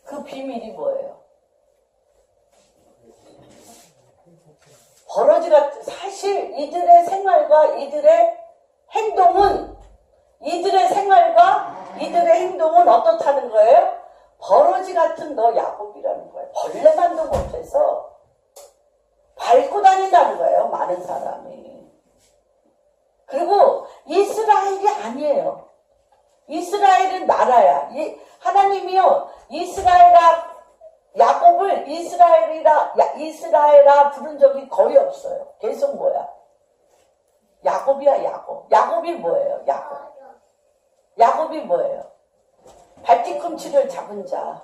그 비밀이 뭐예요? 버러지가 사실 이들의 생활과 이들의 행동은 어떻다는 거예요? 버러지 같은 너 야곱이라는 거예요. 벌레만도 못해서 밟고 다닌다는 거예요. 많은 사람이. 그리고 이스라엘이 아니에요. 이스라엘은 나라야. 하나님이요. 야곱을 이스라엘아 부른 적이 거의 없어요. 계속 뭐야? 야곱이야, 야곱. 야곱이 뭐예요? 야곱이 뭐예요? 발뒤꿈치를 잡은 자.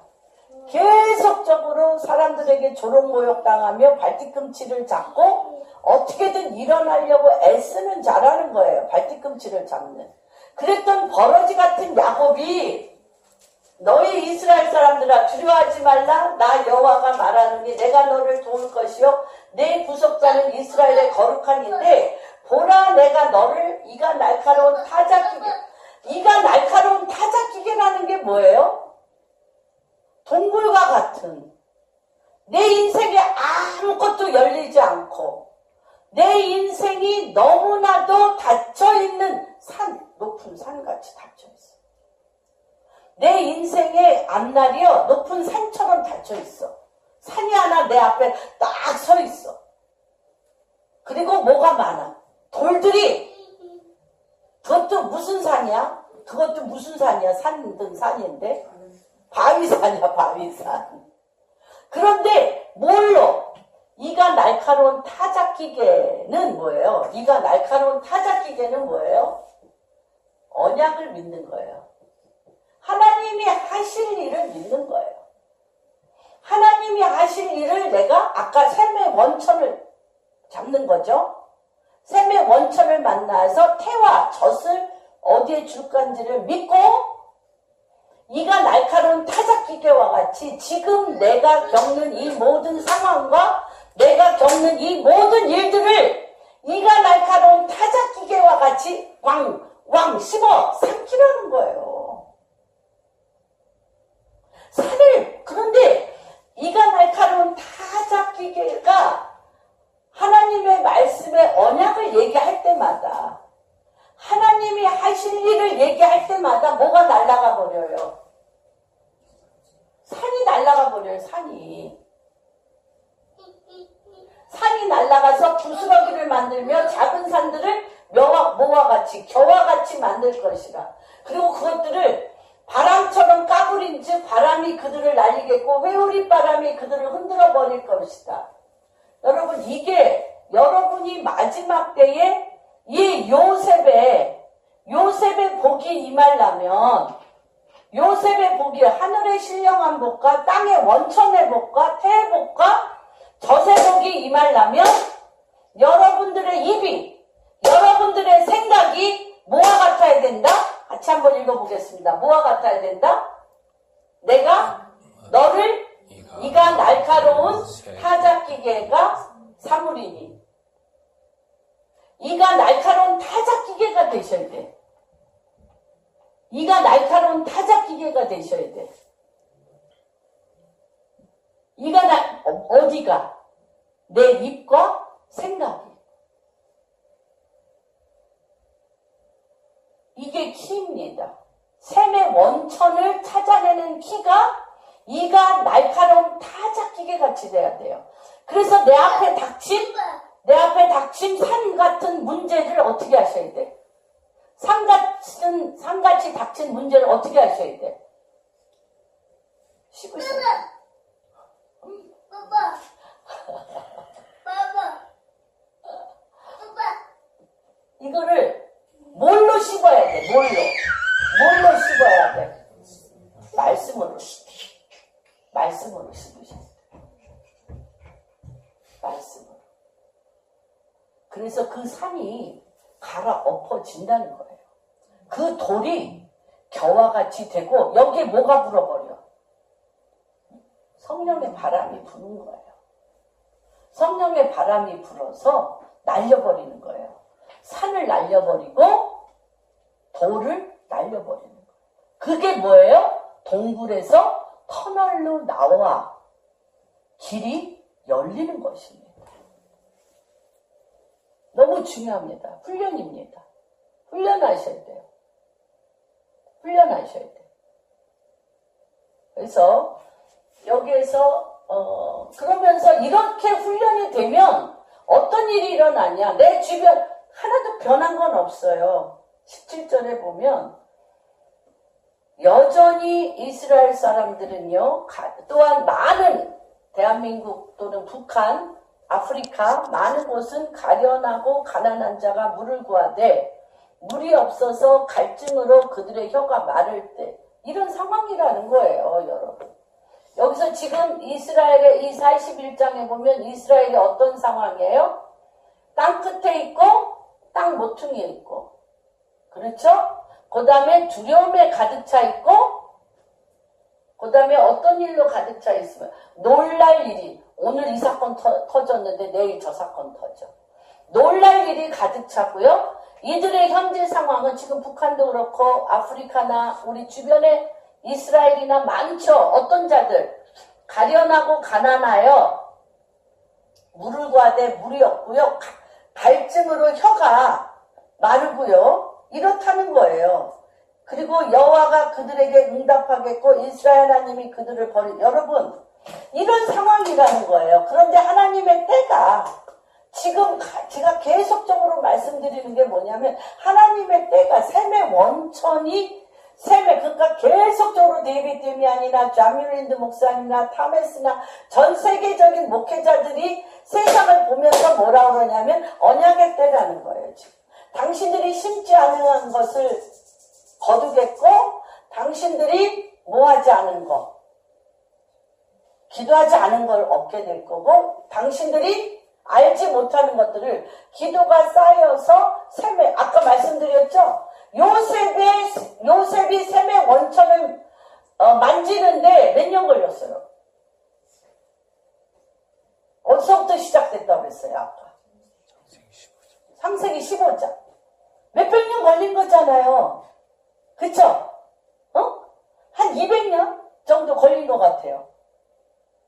계속적으로 사람들에게 조롱모욕 당하며 발뒤꿈치를 잡고 어떻게든 일어나려고 애쓰는 자라는 거예요. 발뒤꿈치를 잡는. 그랬던 버러지 같은 야곱이 너희 이스라엘 사람들아 두려워하지 말라. 나 여호와가 말하느니 내가 너를 도울 것이요 내 구속자는 이스라엘의 거룩한 이인데 보라 내가 너를 이가 날카로운 타작기계라는 게 뭐예요? 동굴과 같은 내 인생에 아무것도 열리지 않고 내 인생이 너무나도 닫혀있는 높은 산같이 닫혀있어. 내 인생의 앞날이요 높은 산처럼 닫혀있어. 산이 하나 내 앞에 딱 서있어. 그리고 뭐가 많아? 돌들이. 그것도 무슨 산이야? 산이든 산인데 바위산이야. 바위산. 그런데 뭘로? 이가 날카로운 타작기계는 뭐예요? 언약을 믿는 거예요. 하나님이 하실 일을 믿는 거예요. 하나님이 하실 일을 내가 아까 샘의 원천을 잡는 거죠. 샘의 원천을 만나서 태와 젖을 어디에 줄 건지를 믿고 이가 날카로운 타작기계와 같이 지금 내가 겪는 이 모든 상황과 내가 겪는 이 모든 일들을 이가 날카로운 타작기계와 같이 왕 씹어 삼키라는 거예요. 그런데 이가 날카로운 타작기계가 하나님의 말씀의 언약을 얘기할 때마다 하나님이 하실 일을 얘기할 때마다 뭐가 날아가 버려요? 산이 날아가 버려요. 산이 날아가서 부스러기를 만들며 작은 산들을 겨와 같이 만들 것이라. 그리고 그것들을 바람처럼 까부린즉 바람이 그들을 날리겠고 회오리 바람이 그들을 흔들어 버릴 것이다. 여러분, 이게 여러분이 마지막 때에 이 요셉의 복이 임하려면 요셉의 복이 하늘의 신령한 복과 땅의 원천의 복과 태의 복과 젖의 복이 임하려면 여러분들의 입이, 여러분들의 생각이 뭐와 같아야 된다? 같이 한번 읽어보겠습니다. 뭐와 같아야 된다? 내가 너를 이가 날카로운 타작기계가 사물이니. 이가 날카로운 타작기계가 되셔야 돼. 이가 날카로운 타작기계가 되셔야 돼. 어디가? 내 입과 생각이. 이게 키입니다. 셈의 원천을 찾아내는 키가 이가 날카로운 타작기계 같이 돼야 돼요. 그래서 내 앞에 닥친 산 같은 문제를 어떻게 하셔야 돼? 산같이 닥친 문제를 어떻게 하셔야 돼? 쉬고 있어요. 이거를 뭘로 씹어야 돼? 뭘로 씹어야 돼? 말씀으로 씹으셔야 돼. 말씀으로. 그래서 그 산이 갈아엎어진다는 거예요. 그 돌이 겨와 같이 되고 여기에 뭐가 불어버려? 성령의 바람이 부는 거예요. 성령의 바람이 불어서 날려버리는 거예요. 산을 날려버리고 돌을 날려버리는 거예요. 그게 뭐예요? 동굴에서 터널로 나와 길이 열리는 것입니다. 너무 중요합니다. 훈련입니다. 훈련하셔야 돼요. 훈련하셔야 돼요. 그래서 여기에서 그러면서 이렇게 훈련이 되면 어떤 일이 일어나냐. 내 주변 하나도 변한 건 없어요. 17절에 보면 여전히 이스라엘 사람들은요. 또한 많은 대한민국 또는 북한, 아프리카 많은 곳은 가련하고 가난한 자가 물을 구하되 물이 없어서 갈증으로 그들의 혀가 마를 때 이런 상황이라는 거예요. 여러분. 여기서 지금 이스라엘의 이 41장에 보면 이스라엘이 어떤 상황이에요? 땅 끝에 있고 땅 모퉁이에 있고 그렇죠? 그 다음에 두려움에 가득 차 있고 그 다음에 어떤 일로 가득 차 있으면 놀랄 일이 오늘 이 사건 터졌는데 내일 저 사건 터져. 놀랄 일이 가득 차고요. 이들의 현재 상황은 지금 북한도 그렇고 아프리카나 우리 주변에 이스라엘이나 많죠. 어떤 자들 가련하고 가난하여 물을 구하되 물이 없고요. 갈증으로 혀가 마르고요. 이렇다는 거예요. 그리고 여호와가 그들에게 응답하겠고 이스라엘 하나님이 그들을 여러분 이런 상황이라는 거예요. 그런데 하나님의 때가 지금 제가 계속적으로 말씀드리는 게 뭐냐면 하나님의 때가 셈의 원천이 그러니까 계속적으로 데이비드 데미안이나 자밀린드 목사님이나 타메스나 전 세계적인 목회자들이 세상을 보면서 뭐라 그러냐면 언약의 때라는 거예요. 지금. 당신들이 심지 않은 것을 거두겠고 당신들이 뭐하지 않은 것 기도하지 않은 걸 얻게 될 거고 당신들이 알지 못하는 것들을 기도가 쌓여서 셈에 아까 말씀드렸죠. 요셉이 셈의 원천을 만지는데 몇 년 걸렸어요? 어디서부터 시작됐다고 그랬어요? 아까 창세기 15장 몇백 년 걸린 거잖아요. 그쵸? 한 200년 정도 걸린 것 같아요.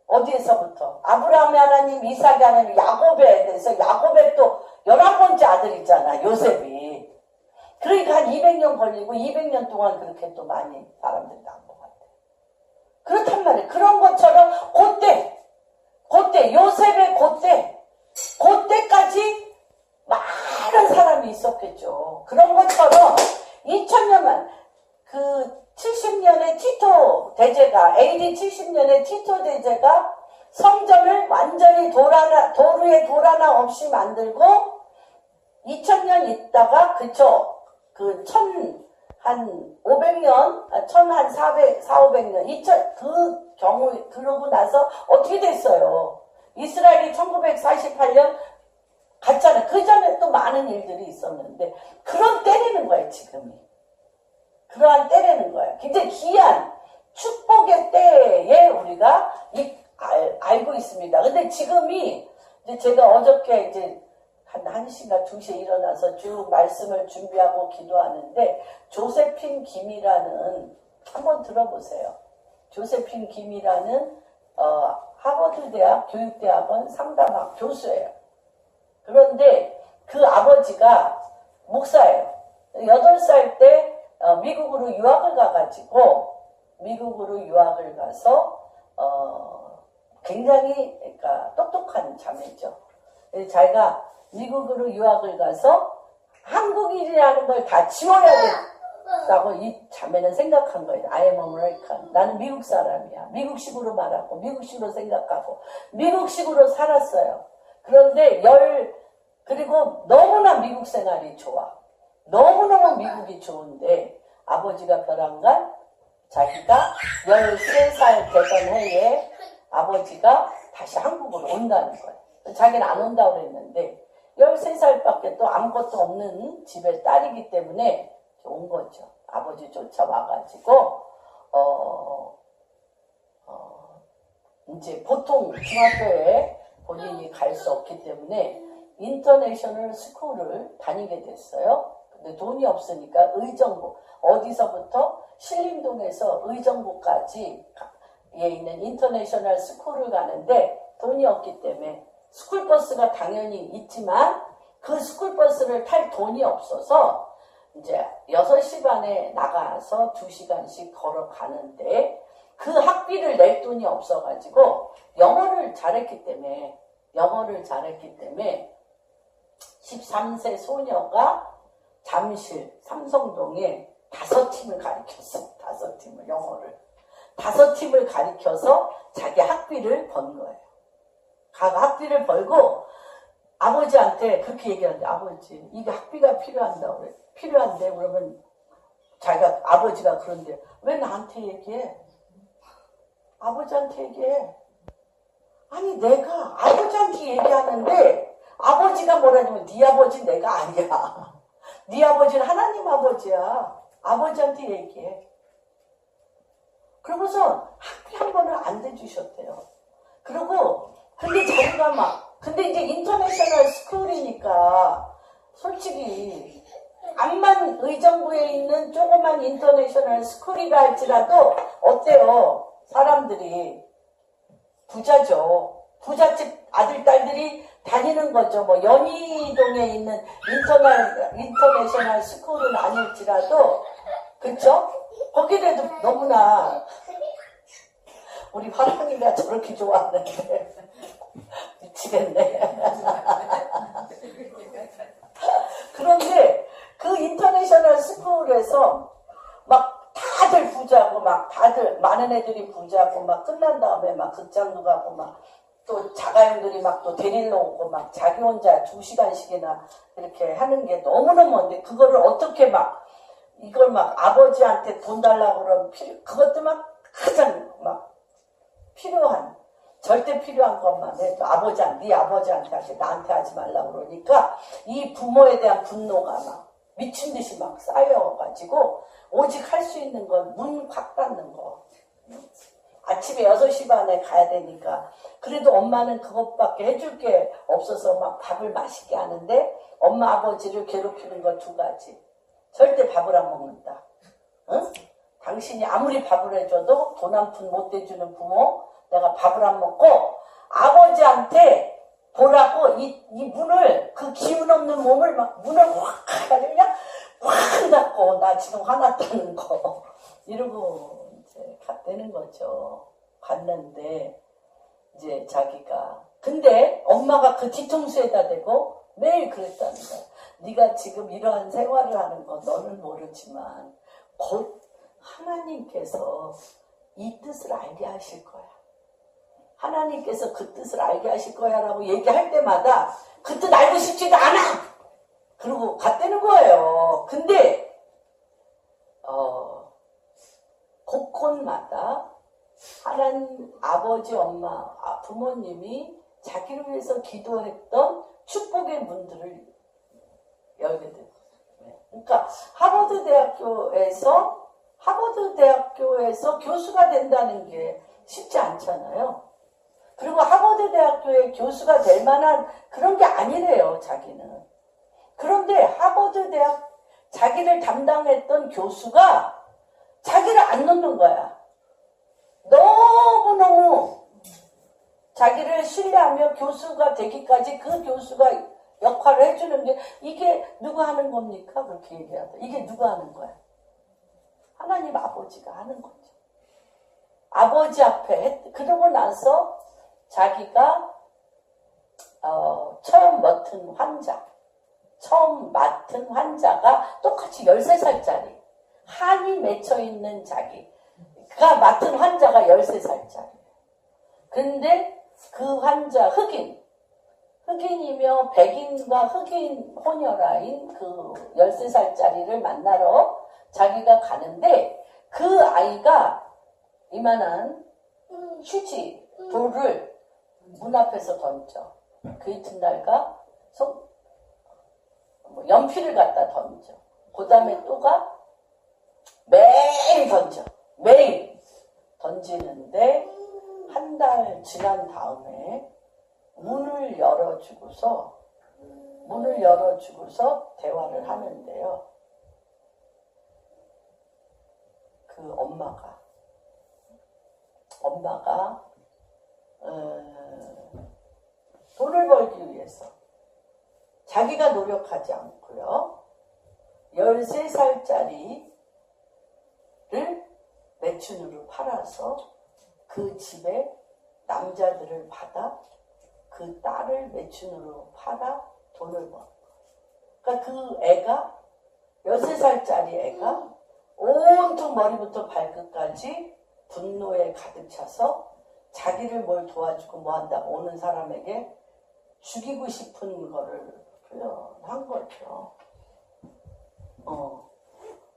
어디에서부터? 아브라함의 하나님, 이삭의 하나님, 야곱에 대해서 야곱의 또 11번째 아들이잖아, 요셉이. 그러니까 한 200년 걸리고 200년 동안 그렇게 또 많이 사람들이 나온 것 같아요. 그렇단 말이에요. 그런 것처럼 그때 요셉의 그때까지 많은 사람이 있었겠죠. 그런 것처럼 2000년만 그 70년에 티토 대제가 AD 70년에 티토 대제가 성전을 완전히 도루에 돌 하나 없이 만들고 2000년 있다가 한 500년, 400년, 2000, 그 경우, 그러고 나서 어떻게 됐어요? 이스라엘이 1948년 갔잖아요. 그 전에 또 많은 일들이 있었는데, 그런 때리는 거예요, 지금이. 그러한 때리는 거예요. 굉장히 귀한 축복의 때에 우리가 알고 있습니다. 근데 지금이, 이제 제가 어저께 이제 한 1시인가 2시에 일어나서 쭉 말씀을 준비하고 기도하는데, 조세핀 김이라는, 한번 들어보세요. 조세핀 김이라는, 하버드대학 교육대학원 상담학 교수예요. 그런데 그 아버지가 목사예요. 8살 때 미국으로 유학을 가서 굉장히 그러니까 똑똑한 자매죠. 자기가 미국으로 유학을 가서 한국인이라는 걸 다 지워야겠다고 이 자매는 생각한 거예요. I am American. 나는 미국 사람이야. 미국식으로 말하고 미국식으로 생각하고 미국식으로 살았어요. 그런데 그리고 너무나 미국 생활이 좋아. 너무너무 미국이 좋은데 아버지가 벼랑간 자기가 13살 되던 해에 아버지가 다시 한국으로 온다는 거예요. 자기는 안 온다고 그랬는데 13살밖에 또 아무것도 없는 집의 딸이기 때문에 온 거죠. 아버지 쫓아와가지고 이제 보통 중학교에 본인이 갈 수 없기 때문에 인터내셔널 스쿨을 다니게 됐어요. 근데 돈이 없으니까 의정부, 어디서부터 신림동에서 의정부까지 있는 인터내셔널 스쿨을 가는데 돈이 없기 때문에 스쿨버스가 당연히 있지만 그 스쿨버스를 탈 돈이 없어서 이제 6시 반에 나가서 2시간씩 걸어가는데 그 학비를 낼 돈이 없어가지고 영어를 잘했기 때문에 13세 소녀가 잠실 삼성동에 5팀을 가르쳤어. 5팀을 영어를. 5팀을 가르쳐서 자기 학비를 번 거예요. 학비를 벌고 아버지한테 그렇게 얘기하는데 아버지 이게 학비가 필요한데 그러면 자기가 아버지가 그런데 왜 나한테 얘기해? 아버지한테 얘기해. 아니 내가 아버지한테 얘기하는데 아버지가 뭐라냐면 네 아버지 내가 아니야. 네 아버지는 하나님 아버지야. 아버지한테 얘기해. 그러고서 학비 한 번을 안 대주셨대요. 그리고 근데 자기가 근데 이제 인터내셔널 스쿨이니까 솔직히 암만 의정부에 있는 조그만 인터내셔널 스쿨이라 할지라도 어때요? 사람들이 부자죠. 부잣집 아들, 딸들이 다니는 거죠. 뭐, 연희동에 있는 인터내셔널 스쿨은 아닐지라도, 그쵸? 거기에도 너무나, 우리 화랑이가 저렇게 좋아하는데, 미치겠네. 그런데, 그 인터내셔널 스쿨에서, 다들 부자고 다들 많은 애들이 부자고 끝난 다음에 극장도 가고 또 자가용들이 또 데리러 오고 자기 혼자 2시간씩이나 이렇게 하는 게 너무너무 그거를 어떻게 이걸 아버지한테 돈 달라고 그러면 그것도 가장 필요한 절대 필요한 것만 해도 네 아버지한테 하지 나한테 하지 말라고 그러니까 이 부모에 대한 분노가 미친 듯이 쌓여가지고 오직 할 수 있는 건 문 확 닫는 거. 아침에 6시 반에 가야 되니까 그래도 엄마는 그것밖에 해줄 게 없어서 밥을 맛있게 하는데 엄마 아버지를 괴롭히는 건 2가지. 절대 밥을 안 먹는다. 응? 당신이 아무리 밥을 해줘도 돈 한 푼 못 대주는 부모 내가 밥을 안 먹고 아버지한테 보라고 이 문을 그 기운 없는 몸을 문을 확 그냥 확 닫고 나 지금 화났다는 거 이러고 이제 갔다는 거죠. 갔는데 이제 자기가 근데 엄마가 그 뒤통수에다 대고 매일 그랬다는 거야. 네가 지금 이러한 생활을 하는 거 너는 모르지만 곧 하나님께서 이 뜻을 알게 하실 거야. 하나님께서 그 뜻을 알게 하실 거야 라고 얘기할 때마다 그 뜻 알고 싶지도 않아! 그러고 갔다는 거예요. 근데 영혼마다 하나님 아버지 엄마 부모님이 자기를 위해서 기도했던 축복의 문들을 열게 돼요. 그러니까 하버드 대학교에서 교수가 된다는 게 쉽지 않잖아요. 그리고 하버드 대학교의 교수가 될 만한 그런 게 아니래요, 자기는. 그런데 하버드 대학 자기를 담당했던 교수가 자기를 안 놓는 거야. 너무너무 자기를 신뢰하며 교수가 되기까지 그 교수가 역할을 해주는 게 이게 누가 하는 겁니까? 그렇게 얘기하다. 이게 누가 하는 거야? 하나님 아버지가 하는 거죠. 아버지 앞에 그러고 나서 자기가 처음 맡은 환자가 똑같이 13살짜리 한이 맺혀있는 자기가 맡은 환자가 13살짜리. 근데 그 환자 흑인이며 백인과 흑인 혼혈아인 그 13살짜리를 만나러 자기가 가는데 그 아이가 이만한 휴지 돌을 문 앞에서 던져. 그 이튿날가 연필을 갖다 던져. 그 다음에 또가 매일 던져. 매일 던지는데 한 달 지난 다음에 문을 열어주고서 대화를 하는데요. 그 엄마가 돈을 벌기 위해서 자기가 노력하지 않고요. 13살짜리를 매춘으로 팔아서 그 집에 남자들을 받아 그 딸을 매춘으로 팔아 돈을 벌어. 그러니까 그 애가 13살짜리 애가 온통 머리부터 발끝까지 분노에 가득 차서 자기를 뭘 도와주고 뭐 한다고 오는 사람에게 죽이고 싶은 거를 표현한 거죠.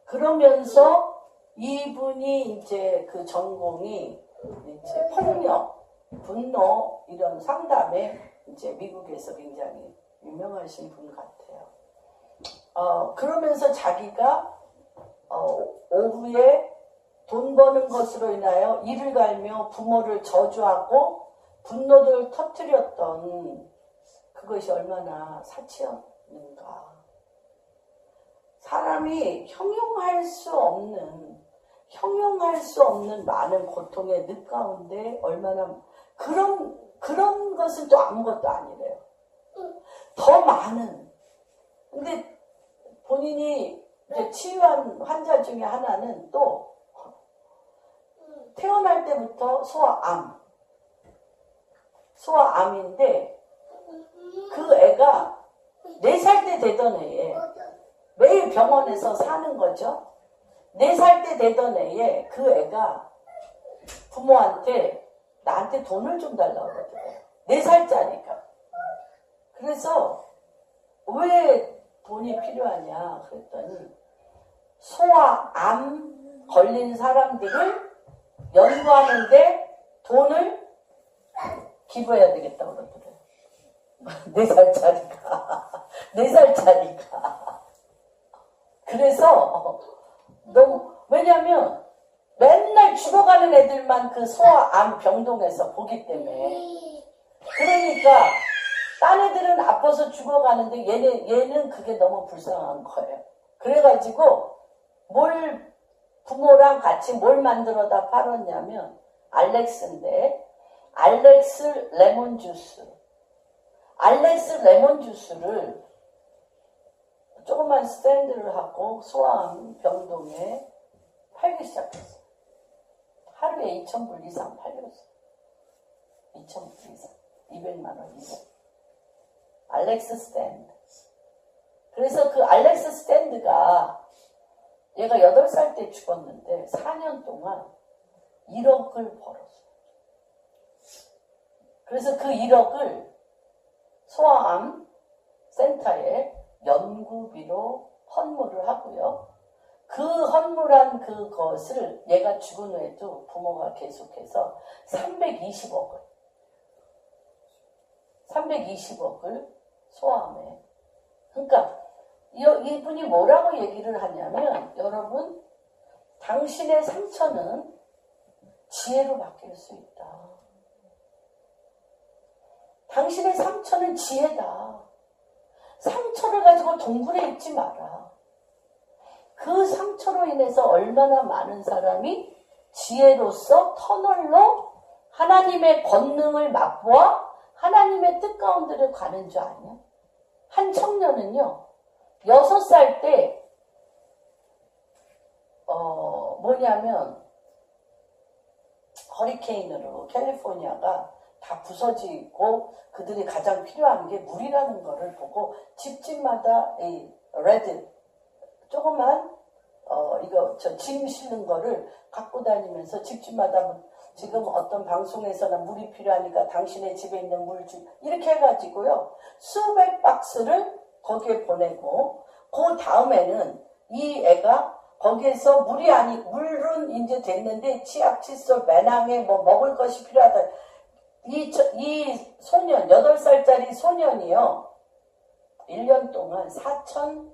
그러면서 이분이 이제 그 전공이 이제 폭력, 분노 이런 상담에 이제 미국에서 굉장히 유명하신 분 같아요. 그러면서 자기가 오후에 돈 버는 것으로 인하여 이를 갈며 부모를 저주하고 분노를 터뜨렸던 그것이 얼마나 사치였는가. 사람이 형용할 수 없는 많은 고통의 늪 가운데 얼마나 그런 것은 또 아무것도 아니래요. 더 많은. 근데 본인이 이제 치유한 환자 중에 하나는 또 태어날 때부터 소아암인데 그 애가 4살 때 되던 애에 매일 병원에서 사는 거죠. 4살 때 되던 애에 그 애가 부모한테 나한테 돈을 좀 달라고 그러더라고요. 4살짜리니까. 그래서 왜 돈이 필요하냐 그랬더니 소아암 걸린 사람들을 연구하는데 돈을 기부해야 되겠다고 그러더라고요. 4살짜리가. 그래서 왜냐면 맨날 죽어가는 애들만 그 소아암 병동에서 보기 때문에. 그러니까 딴 애들은 아파서 죽어가는데 얘는 그게 너무 불쌍한 거예요. 그래가지고 부모랑 같이 뭘 만들어다 팔았냐면 알렉스인데 알렉스 레몬 주스를 조그만 스탠드를 하고 소아암 병동에 팔기 시작했어요. 하루에 2,000불 이상 팔렸어요. 2,000불 이상. 200만 원 이상. 알렉스 스탠드. 그래서 그 알렉스 스탠드가 얘가 8살 때 죽었는데 4년 동안 1억을 벌었어요. 그래서 그 1억을 소아암 센터에 연구비로 헌물을 하고요. 그 헌물한 그것을 얘가 죽은 후에도 부모가 계속해서 320억을 소화해. 그러니까 이분이 뭐라고 얘기를 하냐면, 여러분, 당신의 상처는 지혜로 바뀔 수 있다. 당신의 상처는 지혜다. 상처를 가지고 동굴에 있지 마라. 그 상처로 인해서 얼마나 많은 사람이 지혜로서 터널로 하나님의 권능을 맛보아 하나님의 뜻 가운데를 가는 줄 아냐? 한 청년은요, 6살 때 뭐냐면 허리케인으로 캘리포니아가 다 부서지고 그들이 가장 필요한 게 물이라는 거를 보고 집집마다 이 레드 조그만 이거 짐 실는 거를 갖고 다니면서 집집마다 지금 어떤 방송에서는 물이 필요하니까 당신의 집에 있는 물 주 이렇게 해가지고요 수백 박스를 거기에 보내고 그 다음에는 이 애가 거기에서 물은 이제 됐는데 치약, 칫솔, 배낭에 뭐 먹을 것이 필요하다. 이 소년, 8살짜리 소년이요. 1년 동안 4천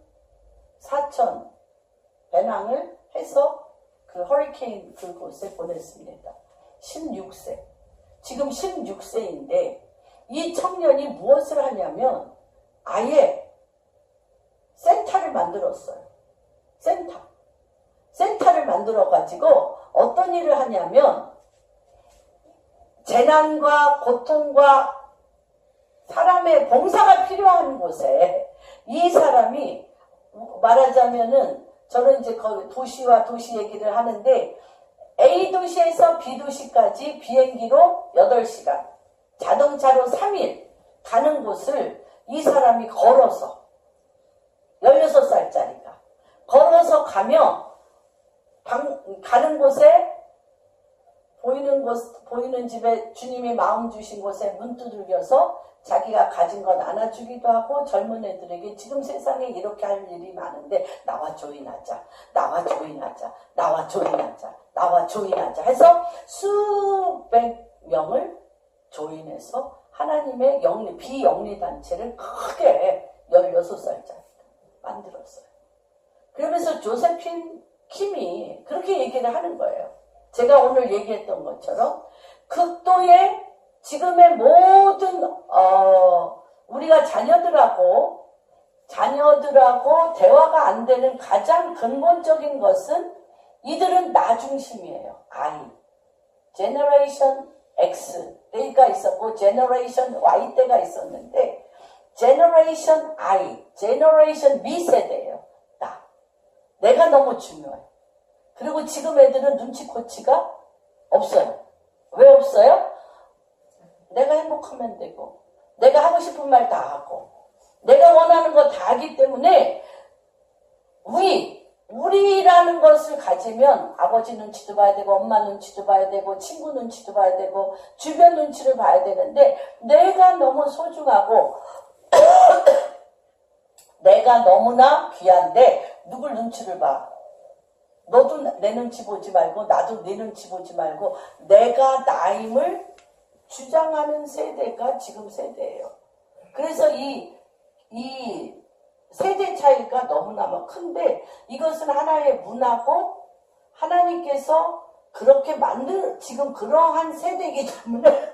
배낭을 해서 그 허리케인 그곳에 보냈습니다. 16세. 지금 16세인데 이 청년이 무엇을 하냐면 아예 센터를 만들었어요. 센터를 만들어가지고 어떤 일을 하냐면 재난과 고통과 사람의 봉사가 필요한 곳에 이 사람이 말하자면은 저는 이제 거기 도시와 도시 얘기를 하는데 A 도시에서 B 도시까지 비행기로 8시간, 자동차로 3일 가는 곳을 이 사람이 걸어서 16살짜리가 걸어서 가면 가는 곳에 보이는 집에 주님이 마음 주신 곳에 문 두들겨서 자기가 가진 건 안아주기도 하고 젊은 애들에게 지금 세상에 이렇게 할 일이 많은데 나와 조인하자 해서 수백 명을 조인해서 하나님의 비영리 단체를 크게 16살짜리가 만들었어요. 그러면서 조세핀 킴이 그렇게 얘기를 하는 거예요. 제가 오늘 얘기했던 것처럼 극도의 지금의 모든 우리가 자녀들하고 대화가 안 되는 가장 근본적인 것은 이들은 나 중심이에요. I. 제너레이션 X 때가 있었고 제너레이션 Y 때가 있었는데 제너레이션 I, 제너레이션 B 세대예요. 내가 너무 중요해. 그리고 지금 애들은 눈치코치가 없어요. 왜 없어요? 내가 행복하면 되고 내가 하고 싶은 말 다 하고 내가 원하는 거 다 하기 때문에 우리라는 것을 가지면 아버지 눈치도 봐야 되고 엄마 눈치도 봐야 되고 친구 눈치도 봐야 되고 주변 눈치를 봐야 되는데 내가 너무 소중하고 내가 너무나 귀한데 누굴 눈치를 봐. 너도 내 눈치 보지 말고 나도 네 눈치 보지 말고 내가 나임을 주장하는 세대가 지금 세대예요. 그래서 이 세대 차이가 너무나 큰데 이것은 하나의 문화고 하나님께서 그렇게 지금 그러한 세대이기 때문에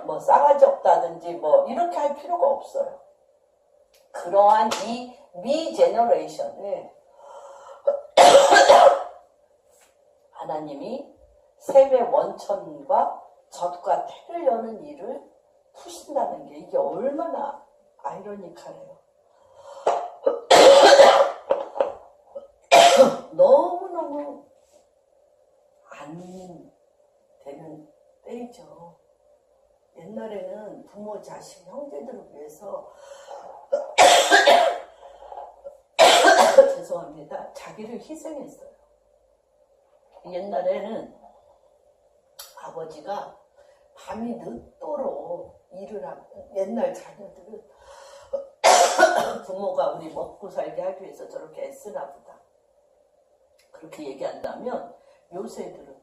뭐 싸가지 없다든지 뭐 이렇게 할 필요가 없어요. 그러한 이 제너레이션을 하나님이 셈의 원천과 젖과 태를 여는 일을 푸신다는 게 이게 얼마나 아이러니컬해요. 너무너무 안 되는 때이죠. 옛날에는 부모, 자식, 형제들을 위해서 죄송합니다. 자기를 희생했어요. 옛날에는 아버지가 밤이 늦도록 일을 하고 옛날 자녀들은 부모가 우리 먹고 살게 하기 위해서 저렇게 애쓰나 보다. 그렇게 얘기한다면 요새들은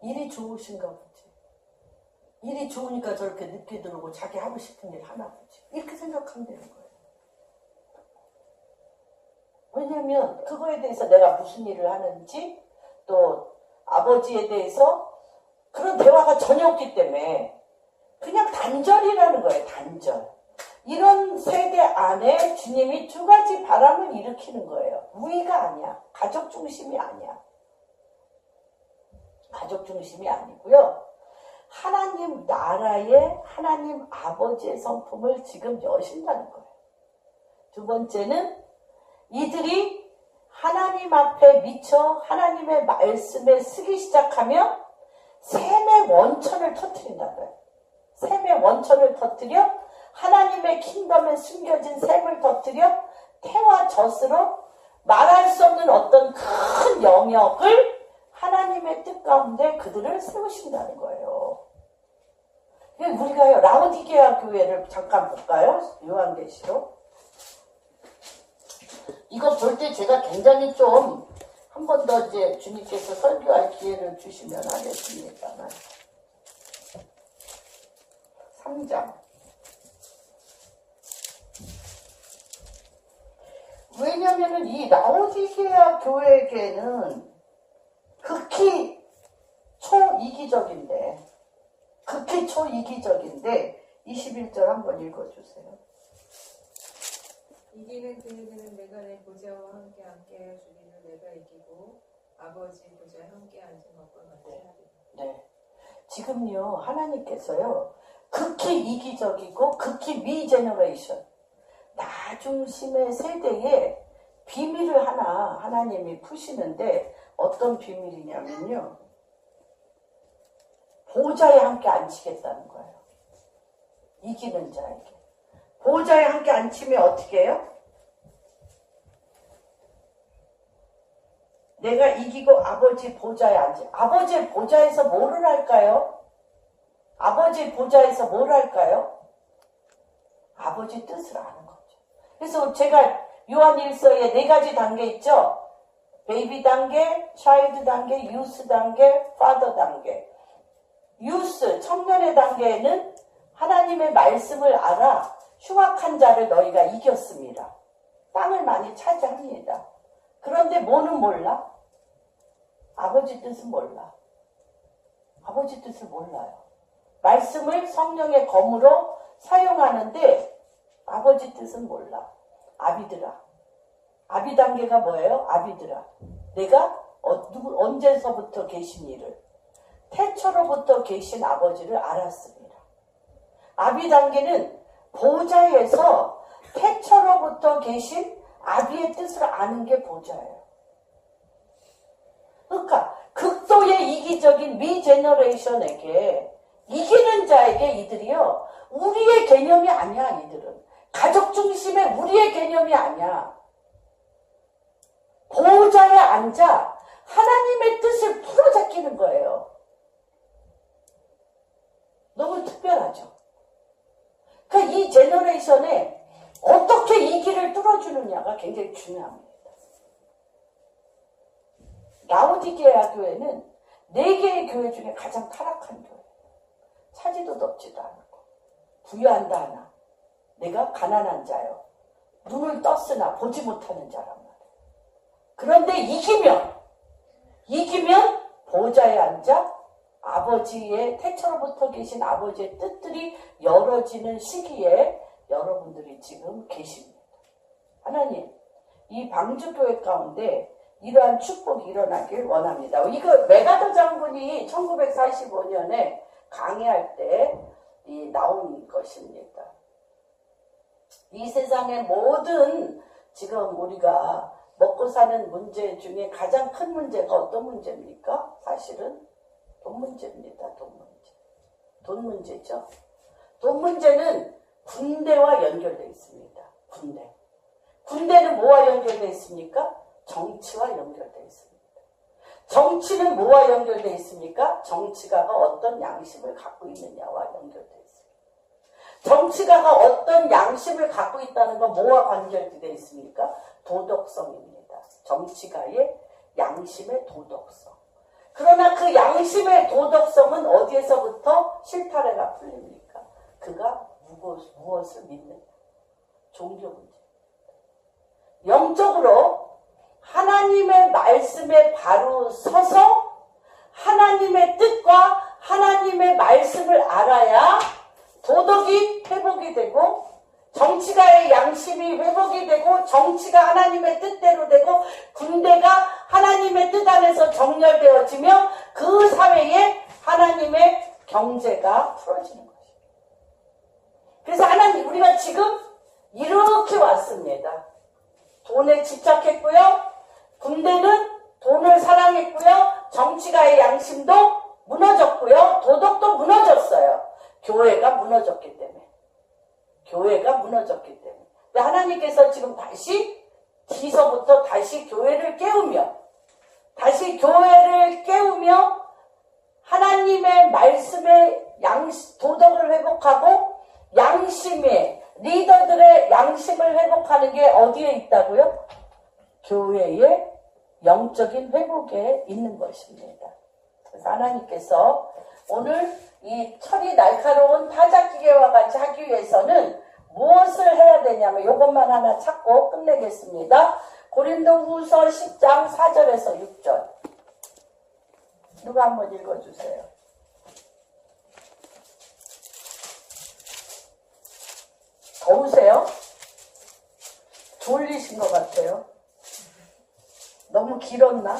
일이 좋으신가 보지. 일이 좋으니까 저렇게 늦게 들어오고 자기 하고 싶은 일 하나 보지. 이렇게 생각하면 되는 거예요. 왜냐면 그거에 대해서 내가 무슨 일을 하는지 또 아버지에 대해서 그런 대화가 전혀 없기 때문에 그냥 단절이라는 거예요. 단절. 이런 세대 안에 주님이 두 가지 바람을 일으키는 거예요. 우위가 아니야. 가족 중심이 아니야. 가족 중심이 아니고요. 하나님 나라의 하나님 아버지의 성품을 지금 여신다는 거예요. 두 번째는 이들이 하나님 앞에 미쳐 하나님의 말씀에 쓰기 시작하면 샘의 원천을 터뜨린다는 거예요. 샘의 원천을 터뜨려 하나님의 킹덤에 숨겨진 샘을 터뜨려 태와 젖으로 말할 수 없는 어떤 큰 영역을 하나님의 뜻 가운데 그들을 세우신다는 거예요. 우리가요, 라오디게아 교회를 잠깐 볼까요? 요한계시록. 이거 볼 때 제가 굉장히 좀 한 번 더 이제 주님께서 설교할 기회를 주시면 하겠습니다만. 3장. 왜냐면은 이 라오디게아 교회에게는 극히 초이기적인데 21절 한번 읽어주세요. 이기는 그에게는 내가 내 보좌와 함께 하여 주기를 내가 이기고 아버지 보좌에 함께 앉은 것과 같이 하리라. 네. 지금요 하나님께서요 극히 이기적이고 극히 미제너레이션 나중심의 세대에 비밀을 하나 하나님이 푸시는데 어떤 비밀이냐면요. 보좌에 함께 앉히겠다는 거예요. 이기는 자에게. 보좌에 함께 앉히면 어떻게 해요? 내가 이기고 아버지 보좌에 앉지. 아버지 보좌에서 뭐를 할까요? 아버지 보좌에서 뭘 할까요? 아버지 뜻을 아는 거죠. 그래서 제가 요한 1서에 4가지 단계 있죠? 베이비 단계, 차일드 단계, 유스 단계, 파더 단계. 유스, 청년의 단계에는 하나님의 말씀을 알아 흉악한 자를 너희가 이겼습니다. 땅을 많이 차지합니다. 그런데 뭐는 몰라? 아버지 뜻은 몰라. 아버지 뜻을 몰라요. 말씀을 성령의 검으로 사용하는데 아버지 뜻은 몰라. 아비드라. 아비 단계가 뭐예요? 아비드라. 내가 언제서부터 계신 이를 태초로부터 계신 아버지를 알았습니다. 아비 단계는 보좌에서 태초로부터 계신 아비의 뜻을 아는 게 보좌예요. 그러니까 극도의 이기적인 미제너레이션에게 이기는 자에게 이들이요 우리의 개념이 아니야. 이들은 가족 중심의 우리의 개념이 아니야. 보좌에 앉아 하나님의 뜻을 풀어잡히는 거예요. 너무 특별하죠. 그러니까 이 제너레이션에 어떻게 이 길을 뚫어주느냐가 굉장히 중요합니다. 라오디게아 교회는 4개의 교회 중에 가장 타락한 교회. 차지도 덥지도 않고 부유한다 하나 내가 가난한 자요. 눈을 떴으나 보지 못하는 자란 말이에요. 그런데 이기면 보좌에 앉아 아버지의 태초로부터 계신 아버지의 뜻들이 열어지는 시기에 여러분들이 지금 계십니다. 하나님, 이 방주교회 가운데 이러한 축복이 일어나길 원합니다. 이거 메가더 장군이 1945년에 강의할 때 나온 것입니다. 이 세상의 모든 지금 우리가 먹고 사는 문제 중에 가장 큰 문제가 어떤 문제입니까? 사실은 돈 문제입니다. 돈 문제. 돈 문제죠. 돈 문제는 군대와 연결되어 있습니다. 군대는 뭐와 연결되어 있습니까? 정치와 연결되어 있습니다. 정치는 뭐와 연결되어 있습니까? 정치가가 어떤 양심을 갖고 있느냐와 연결되어 있습니다. 정치가가 어떤 양심을 갖고 있다는 건 뭐와 관계되어 있습니까? 도덕성입니다. 정치가의 양심의 도덕성. 그러나 그 양심의 도덕성은 어디에서부터 실타래가 풀립니까? 그가 무엇을 믿느냐. 종교 문제. 영적으로 하나님의 말씀에 바로 서서 하나님의 뜻과 하나님의 말씀을 알아야 도덕이 회복이 되고 정치가의 양심이 회복이 되고 정치가 하나님의 뜻대로 되고 군대가 하나님의 뜻 안에서 정렬되어지며 그 사회에 하나님의 경제가 풀어지는 것입니다. 그래서 하나님 우리가 지금 이렇게 왔습니다. 돈에 집착했고요. 군대는 돈을 사랑했고요. 정치가의 양심도 무너졌고요. 도덕도 무너졌어요. 교회가 무너졌기 때문에. 근데 하나님께서 지금 다시 뒤서부터 다시 교회를 깨우며 하나님의 말씀의 도덕을 회복하고 양심의 리더들의 양심을 회복하는 게 어디에 있다고요? 교회의 영적인 회복에 있는 것입니다. 그래서 하나님께서 오늘 이 철이 날카로운 타작기계와 같이 하기 위해서는 무엇을 해야 되냐면 이것만 하나 찾고 끝내겠습니다. 고린도후서 10장 4절에서 6절. 누가 한번 읽어주세요. 더우세요? 졸리신 것 같아요. 너무 길었나?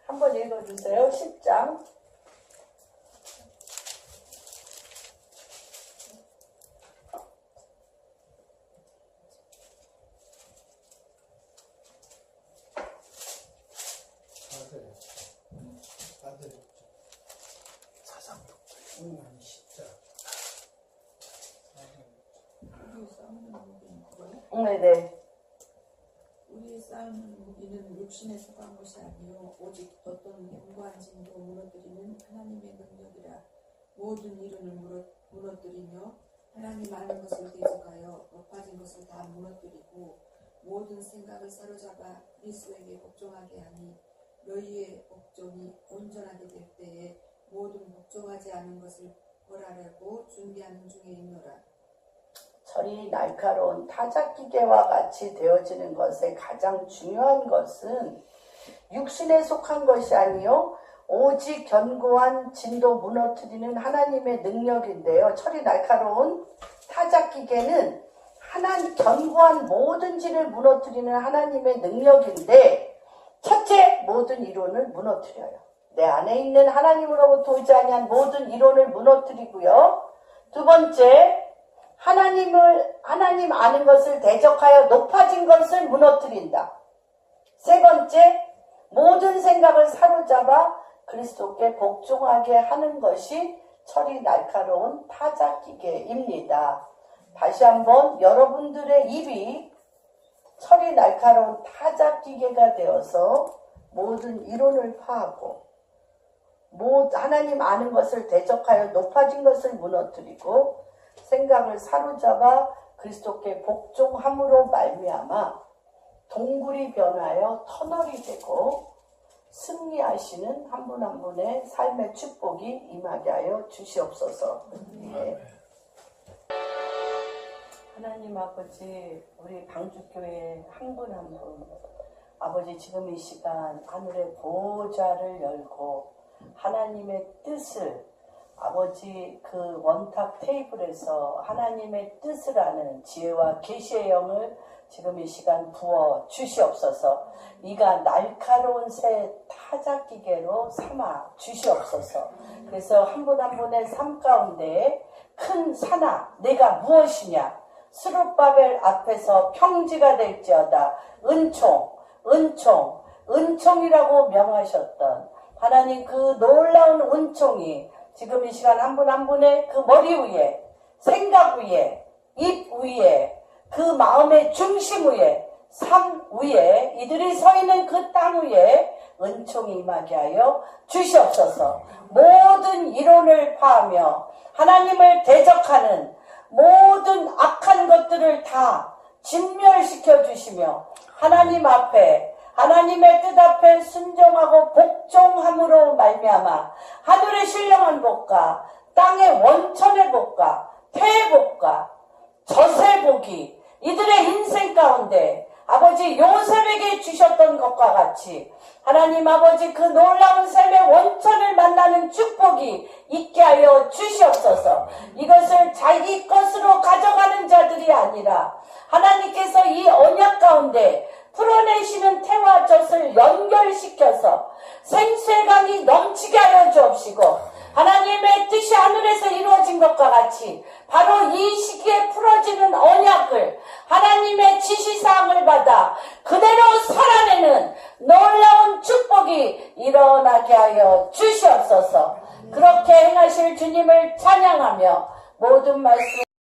한번 읽어주세요. 10장. 네네. 우리의 싸우는 무기는 육신에 속한 것이 아니요 오직 어떤 견고한 진도 무너뜨리는 하나님의 능력이라. 모든 이론을 무너뜨리며 하나님 아는 것을 대적하여 높아진 것을 다 무너뜨리고 모든 생각을 사로잡아 그리스도에게 복종하게 하니 너희의 복종이 온전하게 될 때에 모든 복종하지 않은 것을 벌하려고 준비하는 중에 있노라. 철이 날카로운 타작기계와 같이 되어지는 것의 가장 중요한 것은 육신에 속한 것이 아니요 오직 견고한 진도 무너뜨리는 하나님의 능력인데요. 철이 날카로운 타작기계는 견고한 모든 진을 무너뜨리는 하나님의 능력인데 첫째, 모든 이론을 무너뜨려요. 내 안에 있는 하나님으로부터 오지 아니한 모든 이론을 무너뜨리고요. 두 번째, 하나님 아는 것을 대적하여 높아진 것을 무너뜨린다. 세 번째, 모든 생각을 사로잡아 그리스도께 복종하게 하는 것이 철이 날카로운 타작기계입니다. 다시 한번 여러분들의 입이 철이 날카로운 타작기계가 되어서 모든 이론을 파하고 하나님 아는 것을 대적하여 높아진 것을 무너뜨리고 생각을 사로잡아 그리스도께 복종함으로 말미암아 동굴이 변하여 터널이 되고 승리하시는 한 분 한 분의 삶의 축복이 임하게 하여 주시옵소서. 네. 하나님 아버지, 우리 방주교회 한 분 한 분 아버지 지금 이 시간 하늘의 보좌를 열고 하나님의 뜻을 아버지 그 원탑 테이블에서 하나님의 뜻을 아는 지혜와 계시의 영을 지금 이 시간 부어 주시옵소서. 이가 날카로운 새 타작기계로 삼아 주시옵소서. 그래서 한 분 한 분의 삶 가운데 큰 산아 내가 무엇이냐 스룹바벨 앞에서 평지가 될지어다. 은총이라고 명하셨던 하나님 그 놀라운 은총이 지금 이 시간 한 분 한 분의 그 머리 위에, 생각 위에, 입 위에, 그 마음의 중심 위에, 삶 위에, 이들이 서 있는 그 땅 위에 은총이 임하게 하여 주시옵소서. 모든 이론을 파하며 하나님을 대적하는 모든 악한 것들을 다 진멸시켜 주시며 하나님 앞에 하나님의 뜻 앞에 순종하고 복종함으로 말미암아 하늘의 신령한 복과 땅의 원천의 복과 태의 복과 젖의 복이 이들의 인생 가운데 아버지 요셉에게 주셨던 것과 같이 하나님 아버지 그 놀라운 삶의 원천을 만나는 축복이 있게 하여 주시옵소서. 이것을 자기 것으로 가져가는 자들이 아니라 하나님께서 이 언약 가운데 풀어내시는 태와 젖을 연결시켜서 생수의 강이 넘치게 하여 주옵시고 하나님의 뜻이 하늘에서 이루어진 것과 같이 바로 이 시기에 풀어지는 언약을 하나님의 지시사항을 받아 그대로 살아내는 놀라운 축복이 일어나게 하여 주시옵소서. 그렇게 행하실 주님을 찬양하며 모든 말씀